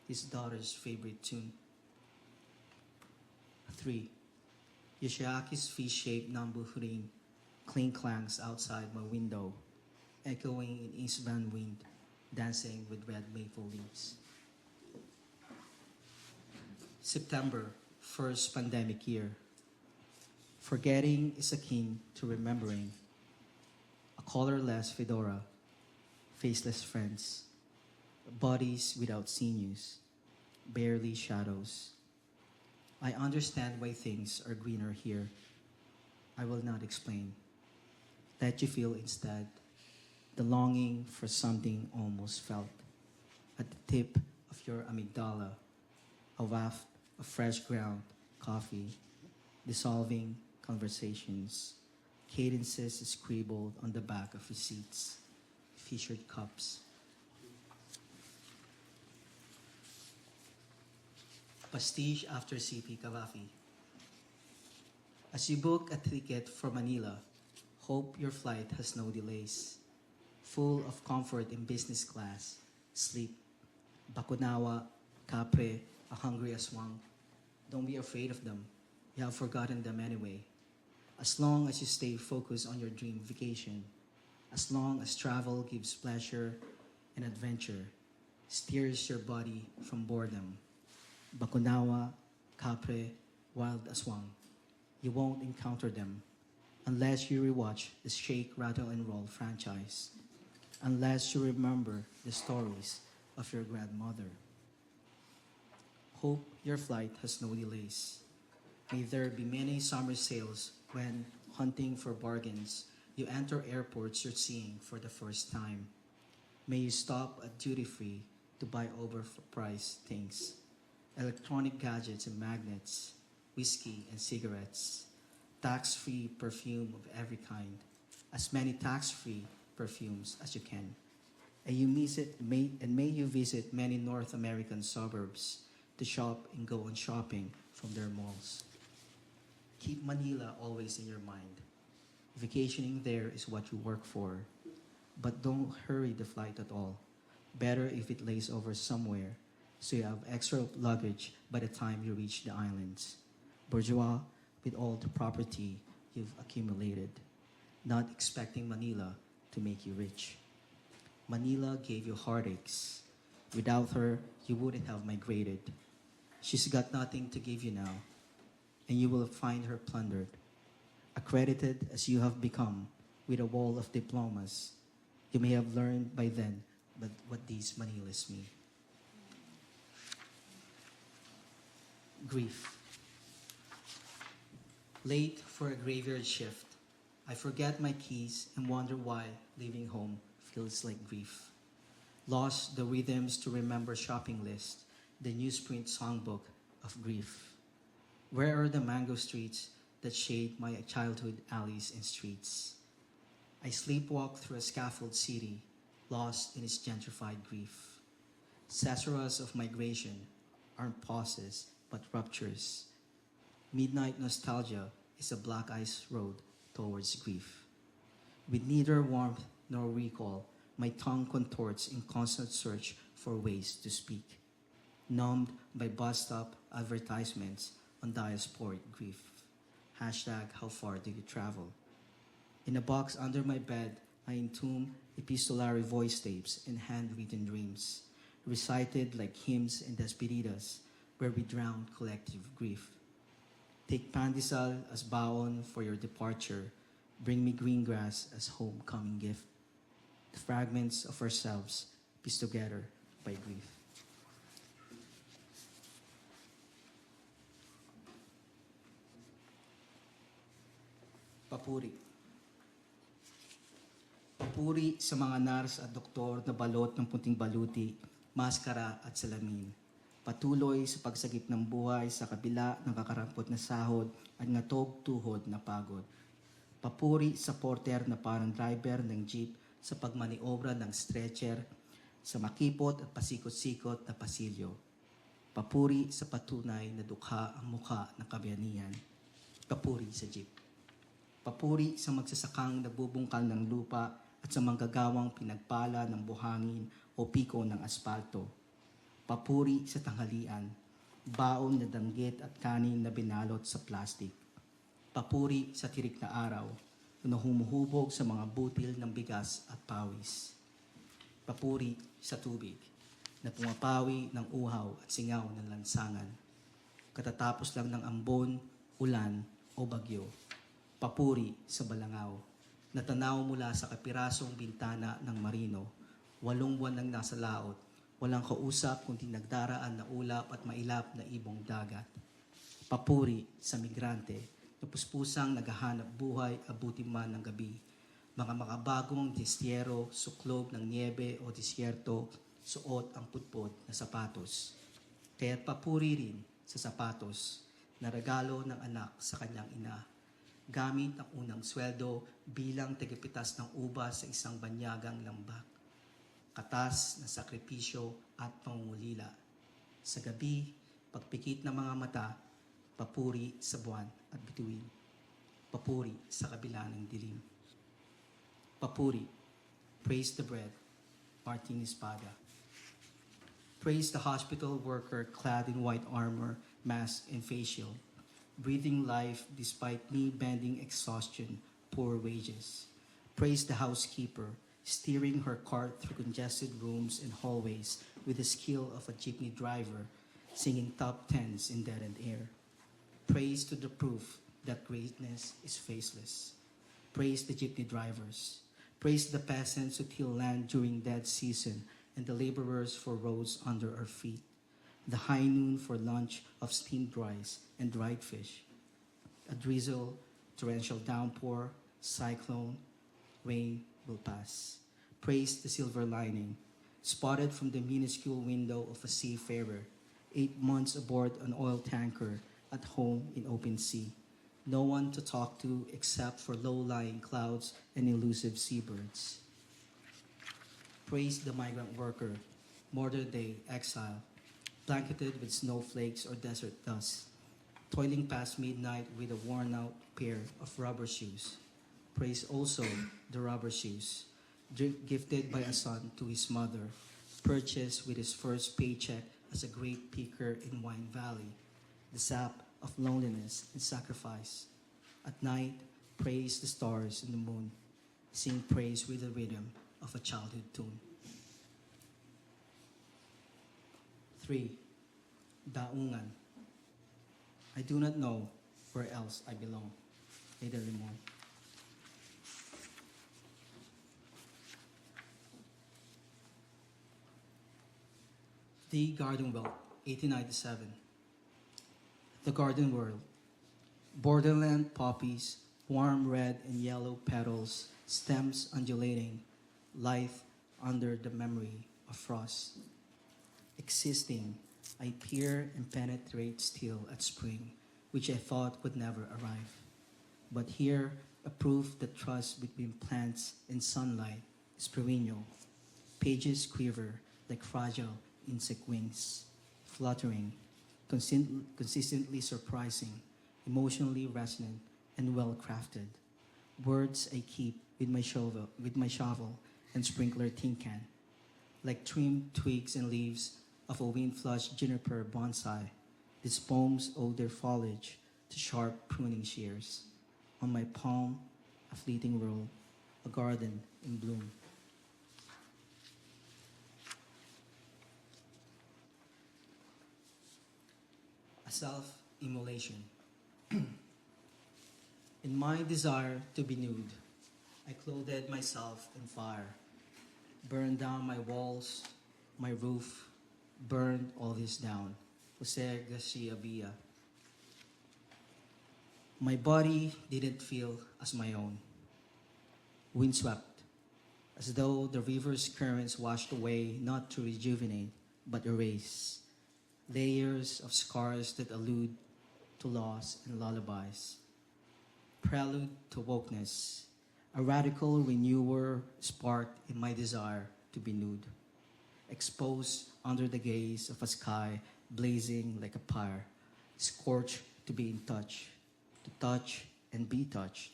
his daughter's favorite tune. 3. Yoshiaki's fish-shaped Nambu clink clanks outside my window, echoing in eastbound wind, dancing with red maple leaves. September, first pandemic year. Forgetting is akin to remembering. A colorless fedora, faceless friends, bodies without sinews, barely shadows. I understand why things are greener here. I will not explain. Let you feel instead the longing for something almost felt. At the tip of your amygdala, a waft of fresh ground coffee, dissolving conversations, cadences scribbled on the back of receipts. fissured cups. Pastiche after CP Cavafy. As you book a ticket for Manila, hope your flight has no delays. Full of comfort in business class, sleep, bakunawa, kapre, a hungry aswang. Don't be afraid of them. You have forgotten them anyway. As long as you stay focused on your dream vacation, as long as travel gives pleasure and adventure, steers your body from boredom. Bakunawa, kapre, wild aswang. You won't encounter them unless you rewatch the Shake, Rattle, and Roll franchise, unless you remember the stories of your grandmother. Hope your flight has no delays. May there be many summer sales when, hunting for bargains, you enter airports you're seeing for the first time. May you stop at duty-free to buy overpriced things, electronic gadgets and magnets, whiskey and cigarettes, tax-free perfume of every kind, as many tax-free perfumes as you can. And may you visit many North American suburbs to shop and go on shopping from their malls. Keep Manila always in your mind. Vacationing there is what you work for, but don't hurry the flight at all. Better if it lays over somewhere so you have extra luggage by the time you reach the islands. Bourgeois with all the property you've accumulated, not expecting Manila to make you rich. Manila gave you heartaches. Without her, you wouldn't have migrated. She's got nothing to give you now, and you will find her plundered. Accredited as you have become with a wall of diplomas, you may have learned by then but what these Manilas mean. Grief. Late for a graveyard shift, I forget my keys and wonder why leaving home feels like grief. Lost the rhythms to remember shopping list, the newsprint songbook of grief. Where are the mango streets that shade my childhood alleys and streets? I sleepwalk through a scaffold city, lost in its gentrified grief. Caesaras of migration aren't pauses, but ruptures. Midnight nostalgia is a black ice road towards grief. With neither warmth nor recall, my tongue contorts in constant search for ways to speak. Numbed by bus stop advertisements on diasporic grief. Hashtag, how far do you travel? In a box under my bed, I entomb epistolary voice tapes and handwritten dreams, recited like hymns and despedidas, where we drown collective grief. Take pandesal as baon for your departure. Bring me green grass as homecoming gift. The fragments of ourselves pieced together by grief. Papuri. Papuri sa mga nurse at doktor na balot ng puting baluti, maskara at salamin. Patuloy sa pagsagip ng buhay sa kabila ng kakarampot na sahod at ngatog tuhod na pagod. Papuri sa porter na parang driver ng jeep sa pagmaniobra ng stretcher sa makipot at pasikot-sikot na pasilyo. Papuri sa patunay na dukha ang mukha ng kabayanihan. Papuri sa jeep. Papuri sa magsasakang nagbubungkal ng lupa at sa manggagawang pinagpala ng buhangin o piko ng aspalto. Papuri sa tanghalian, baon na danggit at kanin na binalot sa plastik. Papuri sa tirik na araw na humuhubog sa mga butil ng bigas at pawis. Papuri sa tubig na pumapawi ng uhaw at singaw ng lansangan. Katatapos lang ng ambon, ulan o bagyo. Papuri sa balangaw na tanaw mula sa kapirasong bintana ng marino, 8 buwan nang nasa laot, walang kausap kundi nagdaraan na ulap at mailap na ibong dagat. Papuri sa migrante na puspusang naghahanap buhay abuti man ng gabi. Mga makabagong distyero, suklob ng niebe o disyerto, suot ang putpod na sapatos. Kaya't papuri rin sa sapatos na regalo ng anak sa kanyang ina. Gamit ang unang sweldo bilang tagapitas ng ubas sa isang banyagang lambak. katas na sakripisyo at pangungulila. Sa gabi, pagpikit ng mga mata, papuri sa buwan at bituin. Papuri sa kabila ng dilim. Papuri, praise the bread, Martin Espada. Praise the hospital worker clad in white armor, mask, and face shield, breathing life despite knee-bending exhaustion, poor wages. Praise the housekeeper, steering her cart through congested rooms and hallways with the skill of a jeepney driver, singing top tens in dead-end air. Praise to the proof that greatness is faceless. Praise the jeepney drivers. Praise the peasants who till land during dead season and the laborers for roads under our feet. The high noon for lunch of steamed rice and dried fish. A drizzle, torrential downpour, cyclone, rain will pass. Praise the silver lining, spotted from the minuscule window of a seafarer, 8 months aboard an oil tanker, at home in open sea. No one to talk to except for low-lying clouds and elusive seabirds. Praise the migrant worker, modern-day exile, blanketed with snowflakes or desert dust, toiling past midnight with a worn-out pair of rubber shoes. Praise also the rubber shoes, gifted by a son to his mother, purchased with his first paycheck as a great picker in Wine Valley, the sap of loneliness and sacrifice. At night, praise the stars and the moon, sing praise with the rhythm of a childhood tune. 3. Daungan. I do not know where else I belong. Ada Limon. The Garden World, 1897. The Garden World. Borderland poppies, warm red and yellow petals, stems undulating, lithe under the memory of frost. Existing, I peer and penetrate still at spring, which I thought would never arrive. But here, a proof that trust between plants and sunlight is perennial. Pages quiver like fragile insect wings, fluttering, consistently surprising, emotionally resonant, and well-crafted. Words I keep with my shovel and sprinkler tin can, like trimmed twigs and leaves of a wind-flushed juniper bonsai. These poems owe their foliage to sharp pruning shears. On my palm, a fleeting world, a garden in bloom. A self-immolation. In my desire to be nude, I clothed myself in fire, burned down my walls, my roof, burned all this down. Jose Garcia Villa. My body didn't feel as my own. Windswept, as though the river's currents washed away not to rejuvenate, but erase. Layers of scars that allude to loss and lullabies. Prelude to wokeness, a radical renewer sparked in my desire to be nude, exposed under the gaze of a sky blazing like a pyre, scorched to be in touch, to touch and be touched,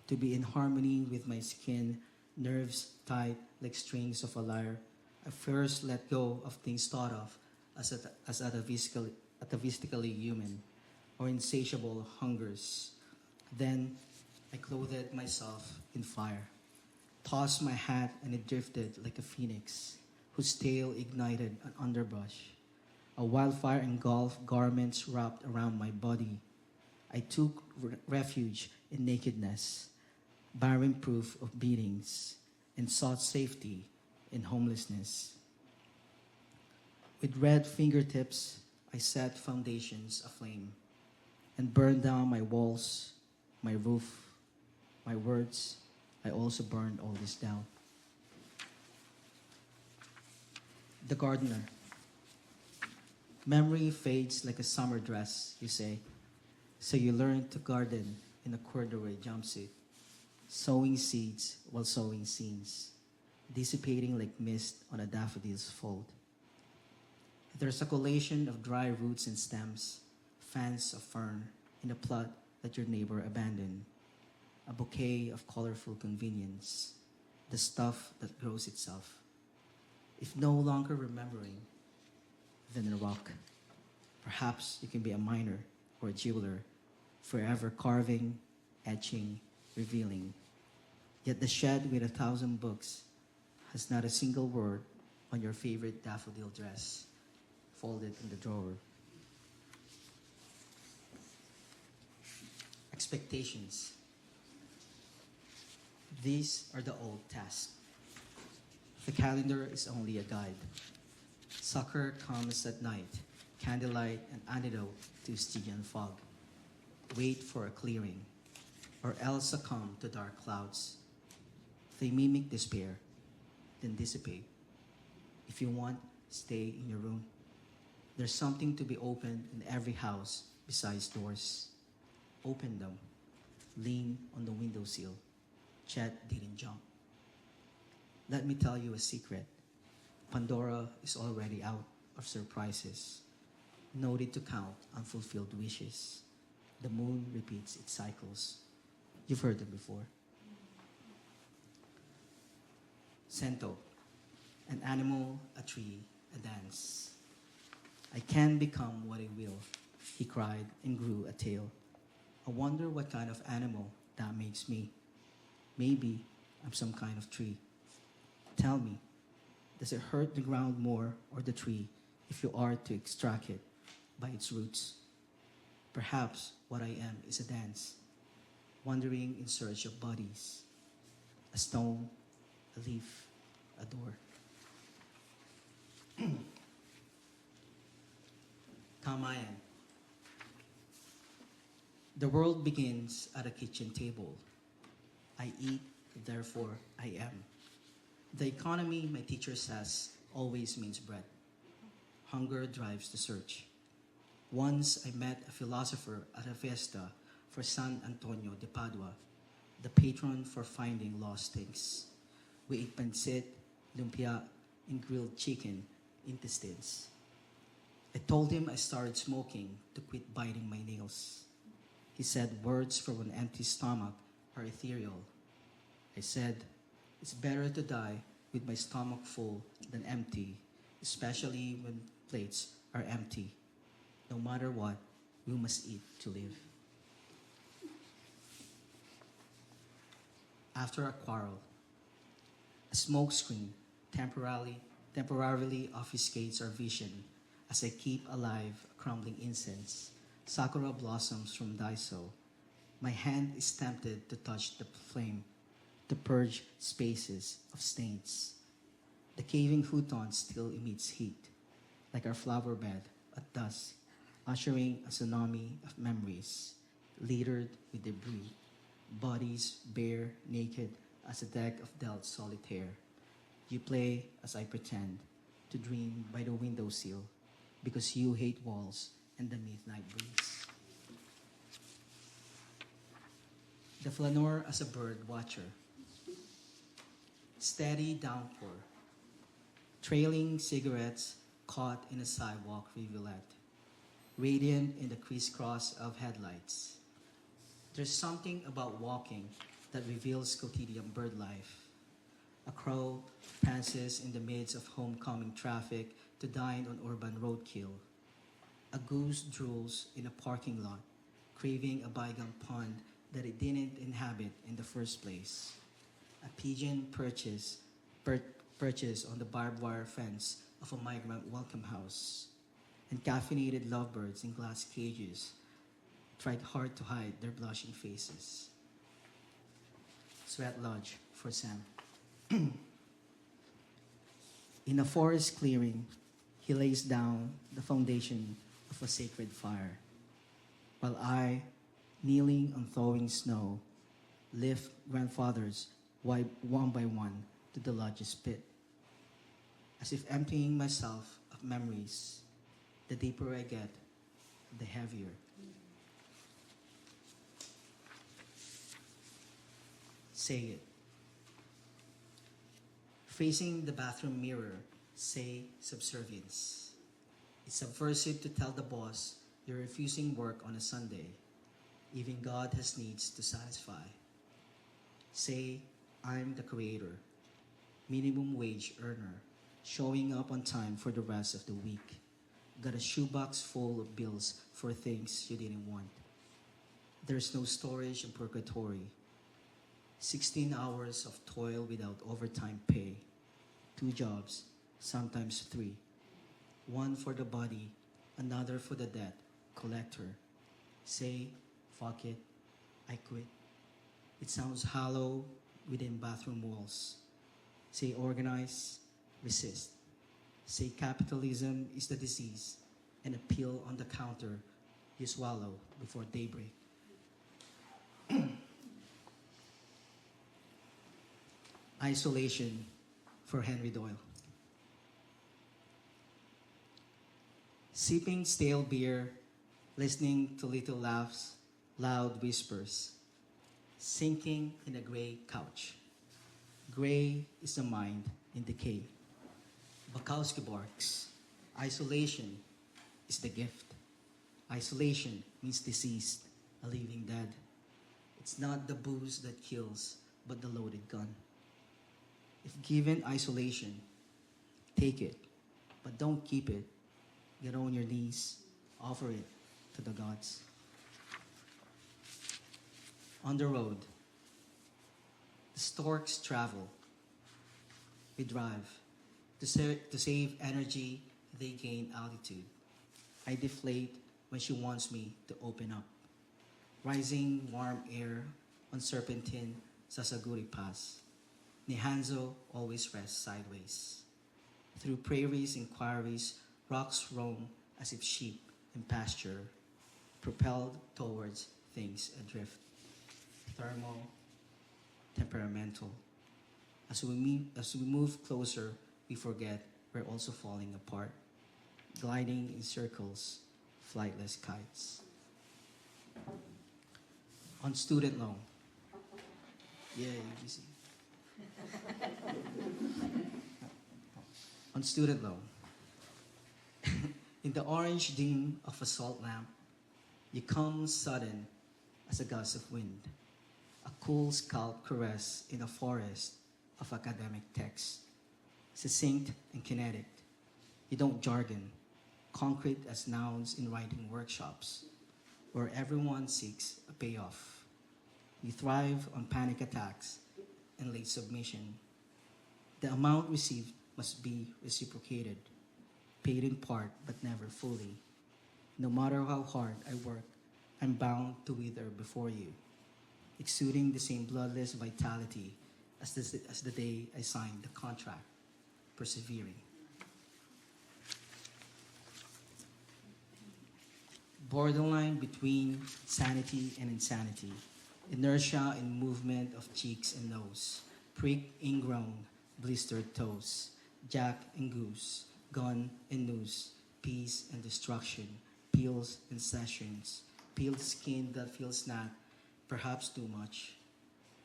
to be in harmony with my skin, nerves tight like strings of a lyre. I first let go of things thought of as atavistically human, or insatiable hungers. Then I clothed myself in fire, tossed my hat, and it drifted like a phoenix, whose tail ignited an underbrush. A wildfire engulfed garments wrapped around my body. I took refuge in nakedness, barren proof of beatings, and sought safety in homelessness. With red fingertips, I set foundations aflame and burned down my walls, my roof, my words. I also burned all this down. The Gardener. Memory fades like a summer dress, you say. So you learn to garden in a corduroy jumpsuit, sowing seeds while sowing scenes. dissipating like mist on a daffodil's fold. There's a collation of dry roots and stems, fans of fern in a plot that your neighbor abandoned, a bouquet of colorful convenience, the stuff that grows itself. If no longer remembering, then a rock. Perhaps you can be a miner or a jeweler, forever carving, etching, revealing. Yet the shed with 1,000 books has not a single word on your favorite daffodil dress, folded in the drawer. Expectations. These are the old tasks. The calendar is only a guide. Soccer comes at night, candlelight an antidote to Stygian fog. Wait for a clearing, or else succumb to dark clouds. They mimic despair, then dissipate. If you want, stay in your room. There's something to be opened in every house besides doors. Open them. Lean on the windowsill. Chet didn't jump. Let me tell you a secret. Pandora is already out of surprises. No need to count unfulfilled wishes. The moon repeats its cycles. You've heard them before. Sento. An animal, a tree, a dance. I can become what I will, he cried and grew a tail. I wonder what kind of animal that makes me. Maybe I'm some kind of tree. Tell me, does it hurt the ground more or the tree if you are to extract it by its roots? Perhaps what I am is a dance, wandering in search of bodies. A stone, a leaf, a door. Kamayan. The world begins at a kitchen table. I eat, therefore I am. The economy, my teacher says, always means bread. Hunger drives the search. Once I met a philosopher at a fiesta for San Antonio de Padua, the patron for finding lost things. We ate pancit, lumpia, and grilled chicken, intestines. I told him I started smoking to quit biting my nails. He said words from an empty stomach are ethereal. I said, it's better to die with my stomach full than empty, especially when plates are empty. No matter what, we must eat to live. After a quarrel, a smoke screen temporarily obfuscates our vision as I keep alive crumbling incense, sakura blossoms from Dayo. My hand is tempted to touch the flame, to purge spaces of stains. The caving futon still emits heat, like our flower bed at dusk, ushering a tsunami of memories, littered with debris, bodies bare, naked as a deck of dealt solitaire. You play as I pretend to dream by the windowsill, because you hate walls and the midnight breeze. The flaneur as a bird watcher. Steady downpour. Trailing cigarettes caught in a sidewalk rivulet. Radiant in the crisscross of headlights. There's something about walking that reveals quotidian bird life. A crow prances in the midst of homecoming traffic to dine on urban roadkill. A goose drools in a parking lot, craving a bygone pond that it didn't inhabit in the first place. A pigeon perches on the barbed wire fence of a migrant welcome house. And caffeinated lovebirds in glass cages tried hard to hide their blushing faces. Sweat lodge for Sam. In a forest clearing, he lays down the foundation of a sacred fire, while I, kneeling on thawing snow, lift grandfathers one by one to the lodge's pit, as if emptying myself of memories. The deeper I get, the heavier. Say it. Facing the bathroom mirror, say subservience. It's subversive to tell the boss you're refusing work on a Sunday. Even God has needs to satisfy. Say, I'm the creator, minimum wage earner, showing up on time for the rest of the week. Got a shoebox full of bills for things you didn't want. There's no storage in purgatory. 16 hours of toil without overtime pay. 2 jobs, sometimes 3. One for the body, another for the debt collector. Say, fuck it, I quit. It sounds hollow within bathroom walls. Say, organize, resist. Say, capitalism is the disease, and a pill on the counter you swallow before daybreak. Isolation for Henry Doyle. Sipping stale beer, listening to little laughs, loud whispers, sinking in a gray couch. Gray is the mind in decay. Bukowski barks. Isolation is the gift. Isolation means deceased, a living dead. It's not the booze that kills, but the loaded gun. If given isolation, take it, but don't keep it. Get on your knees, offer it to the gods. On the road, the storks travel. We drive. To save energy, they gain altitude. I deflate when she wants me to open up. Rising warm air on serpentine Sasaguri Pass. Ni Hanzo always rests sideways. Through prairies and quarries, rocks roam as if sheep in pasture, propelled towards things adrift. Thermal, temperamental. As we move closer, we forget we're also falling apart, gliding in circles, flightless kites. On student loan. Yeah, you see. On student loan. In the orange dim of a salt lamp, you come sudden as a gust of wind, a cool scalp caress in a forest of academic text, succinct and kinetic. You don't jargon, concrete as nouns in writing workshops, where everyone seeks a payoff. You thrive on panic attacks and late submission. The amount received must be reciprocated, paid in part but never fully. No matter how hard I work, I'm bound to wither before you, exuding the same bloodless vitality as the day I signed the contract, persevering. Borderline between sanity and insanity, inertia in movement of cheeks and nose, prick ingrown, blistered toes, jack and goose, gun and noose, peace and destruction, peels and sessions, peeled skin that feels not, perhaps too much,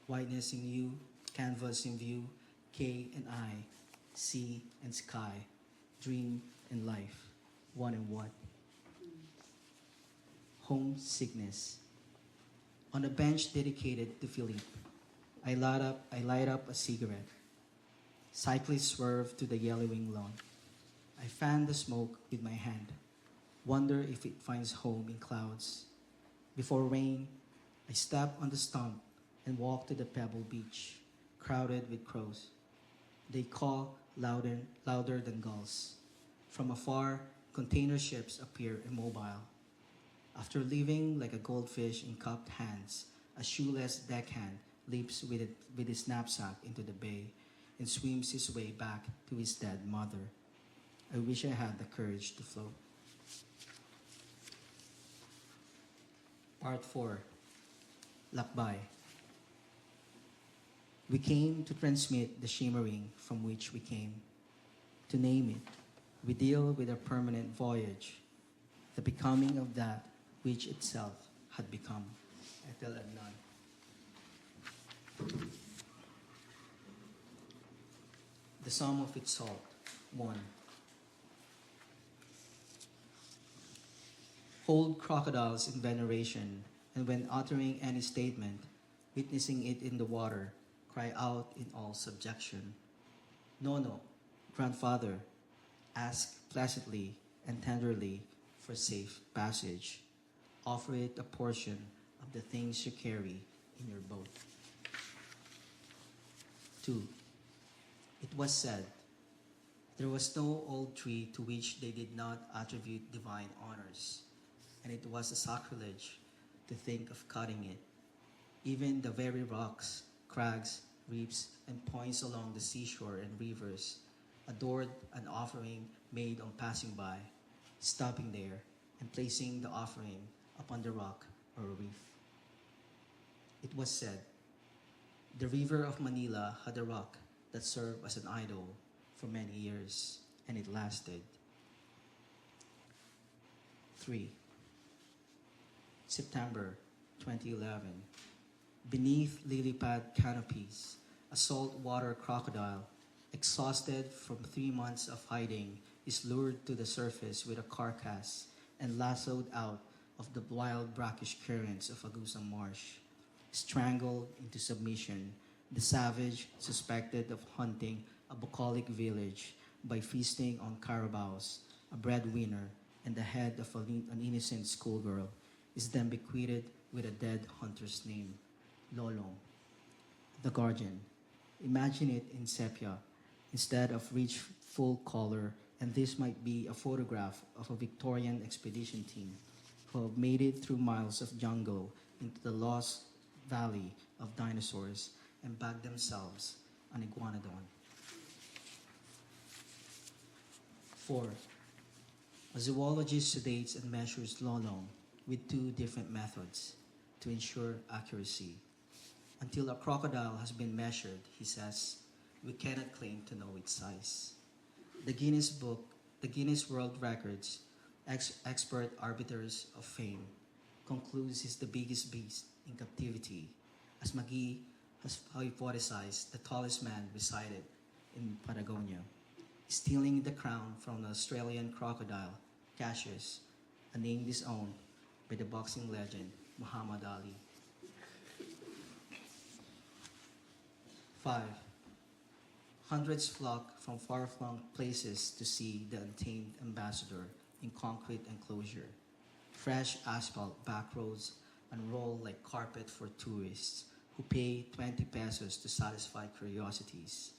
whiteness in you, canvas in view, K and I, sea and sky, dream and life, one and what? Homesickness. On a bench dedicated to Philippe, I light up a cigarette. Cyclists swerve to the yellowing lawn. I fan the smoke with my hand, wonder if it finds home in clouds. Before rain, I step on the stump and walk to the pebble beach, crowded with crows. They caw louder than gulls. From afar, container ships appear immobile. After leaving like a goldfish in cupped hands, a shoeless deckhand leaps with his knapsack into the bay and swims his way back to his dead mother. I wish I had the courage to float. Part 4. Lakbay. We came to transmit the shimmering from which we came. To name it, we deal with a permanent voyage, the becoming of that which itself had become. Etel Adnan. The sum of its salt. 1. Hold crocodiles in veneration, and when uttering any statement, witnessing it in the water, cry out in all subjection. No, grandfather, ask placidly and tenderly for safe passage. Offer it a portion of the things you carry in your boat. 2. It was said, there was no old tree to which they did not attribute divine honors, and it was a sacrilege to think of cutting it. Even the very rocks, crags, reefs, and points along the seashore and rivers adored an offering made on passing by, stopping there and placing the offering upon the rock or reef. It was said, the river of Manila had a rock that served as an idol for many years, and it lasted. 3. September 2011. Beneath lily pad canopies, a saltwater crocodile, exhausted from 3 months of hiding, is lured to the surface with a carcass and lassoed out of the wild brackish currents of Agusan Marsh. Strangled into submission, the savage, suspected of hunting a bucolic village by feasting on carabaos, a breadwinner, and the head of an innocent schoolgirl, is then bequeathed with a dead hunter's name, Lolong. The Guardian. Imagine it in sepia instead of rich full color, and this might be a photograph of a Victorian expedition team who have made it through miles of jungle into the lost valley of dinosaurs and bagged themselves an iguanodon. 4. A zoologist sedates and measures Lolong with 2 different methods to ensure accuracy. Until a crocodile has been measured, he says, we cannot claim to know its size. The Guinness World Records, expert arbiters of fame, concludes he's the biggest beast in captivity, as McGee has hypothesized the tallest man resided in Patagonia, stealing the crown from the Australian crocodile, Cassius, a name disowned by the boxing legend Muhammad Ali. 5. Hundreds flock from far-flung places to see the untamed ambassador in concrete enclosure. Fresh asphalt back roads unroll like carpet for tourists who pay 20 pesos to satisfy curiosities.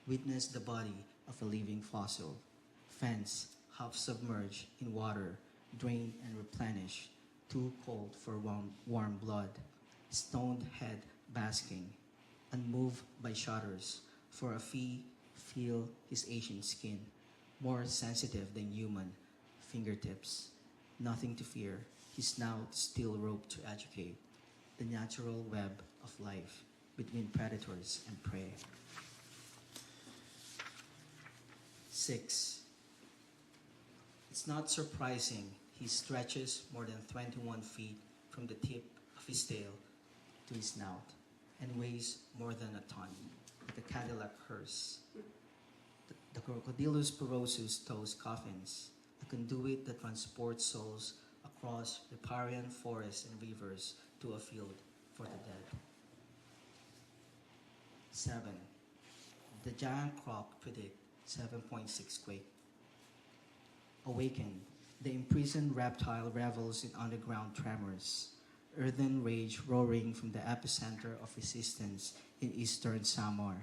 Witness the body of a living fossil. Fence, half submerged in water, drained and replenished, too cold for warm blood. Stoned head basking, unmoved by shudders, for a fee feel his Asian skin, more sensitive than human fingertips. Nothing to fear, his snout still roped to educate, the natural web of life between predators and prey. 6. It's not surprising he stretches more than 21 feet from the tip of his tail to his snout and weighs more than a ton, like a Cadillac hearse. The Crocodylus porosus tows coffins, a conduit that transports souls across riparian forests and rivers to a field for the dead. 7. The giant croc predict 7.6 quake. Awakened, the imprisoned reptile revels in underground tremors, earthen rage roaring from the epicenter of resistance in eastern Samar,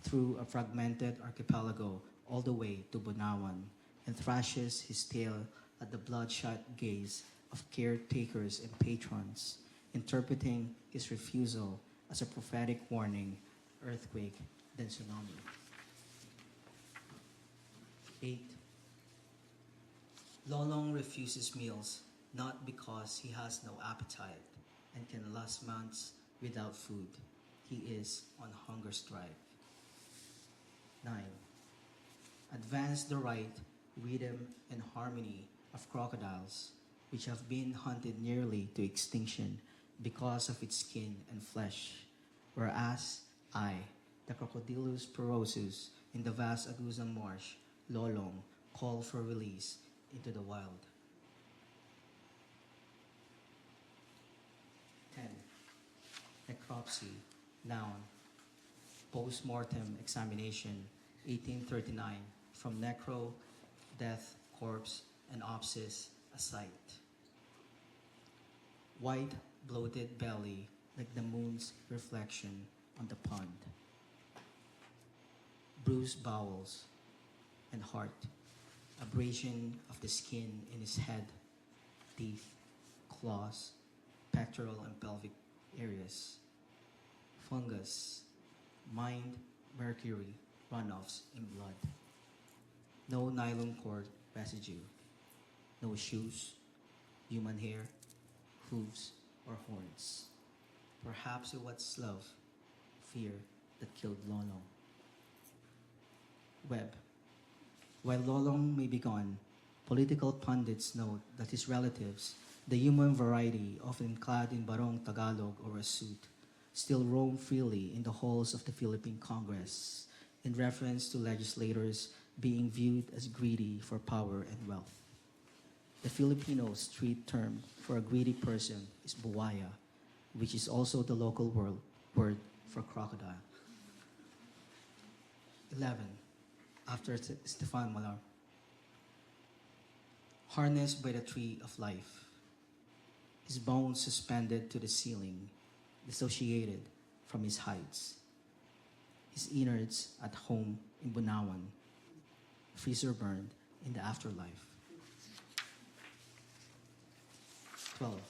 through a fragmented archipelago all the way to Bunawan, and thrashes his tail at the bloodshot gaze of caretakers and patrons, interpreting his refusal as a prophetic warning, earthquake, then tsunami. 8. Lolong refuses meals, not because he has no appetite and can last months without food. He is on hunger strike. 9. Advance the right, rhythm, and harmony of crocodiles, which have been hunted nearly to extinction because of its skin and flesh, whereas I, the Crocodylus porosus, in the vast Aguzang marsh, Lolong called for release into the wild. 10. Necropsy, noun. Post-mortem examination, 1839, from necro, death, corpse, and opsis, a sight. White, bloated belly, like the moon's reflection on the pond. Bruised bowels and heart, abrasion of the skin in his head, teeth, claws, pectoral and pelvic areas. Fungus, mind, mercury, runoffs in blood. No nylon cord residue. No shoes, human hair, hooves, or horns. Perhaps it was love, fear that killed Lolong. Web. While Lolong may be gone, political pundits note that his relatives, the human variety often clad in barong Tagalog or a suit, still roam freely in the halls of the Philippine Congress in reference to legislators being viewed as greedy for power and wealth. The Filipino street term for a greedy person is buwaya, which is also the local word for crocodile. 11. After Stefan Malar. Harnessed by the tree of life, his bones suspended to the ceiling, dissociated from his heights. His innards at home in Bunawan, freezer burned in the afterlife. 12.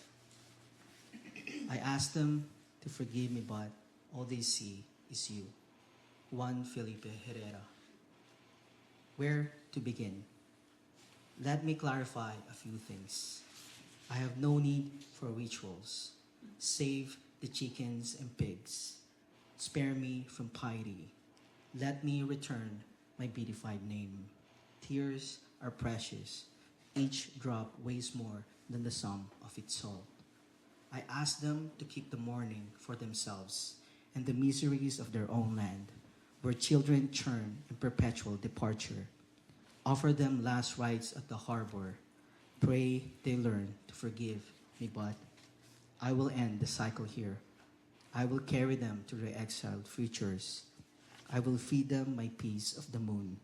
I asked them to forgive me, but all they see is you. Juan Felipe Herrera. Where to begin? Let me clarify a few things. I have no need for rituals. Save the chickens and pigs. Spare me from piety. Let me return my beatified name. Tears are precious. Each drop weighs more than the sum of its salt. I ask them to keep the mourning for themselves and the miseries of their own land, where children churn in perpetual departure. Offer them last rites at the harbor. Pray they learn to forgive me, but I will end the cycle here. I will carry them to their exiled futures. I will feed them my piece of the moon.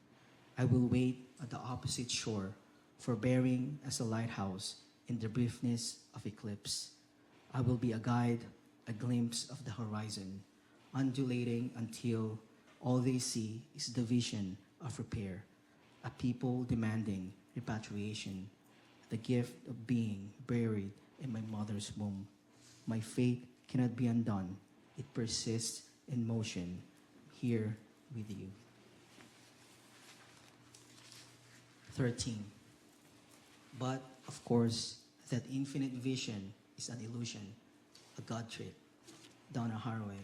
I will wait at the opposite shore, forbearing as a lighthouse in the briefness of eclipse. I will be a guide, a glimpse of the horizon, undulating until all they see is the vision of repair, a people demanding repatriation, the gift of being buried in my mother's womb. My fate cannot be undone. It persists in motion, here with you. 13. But, of course, that infinite vision is an illusion, a God trip, down a highway.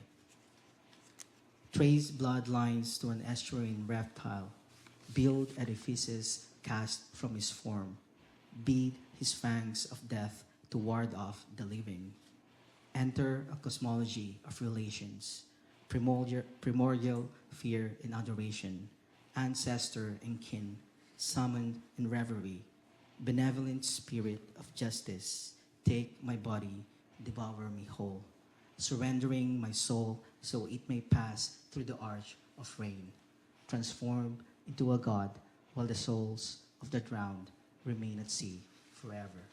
Trace bloodlines to an estuarine reptile, build edifices cast from his form, beat his fangs of death to ward off the living. Enter a cosmology of relations, primordial fear and adoration, ancestor and kin, summoned in reverie, benevolent spirit of justice, take my body, devour me whole, surrendering my soul so it may pass through the arch of rain, transformed into a god while the souls of the drowned remain at sea forever.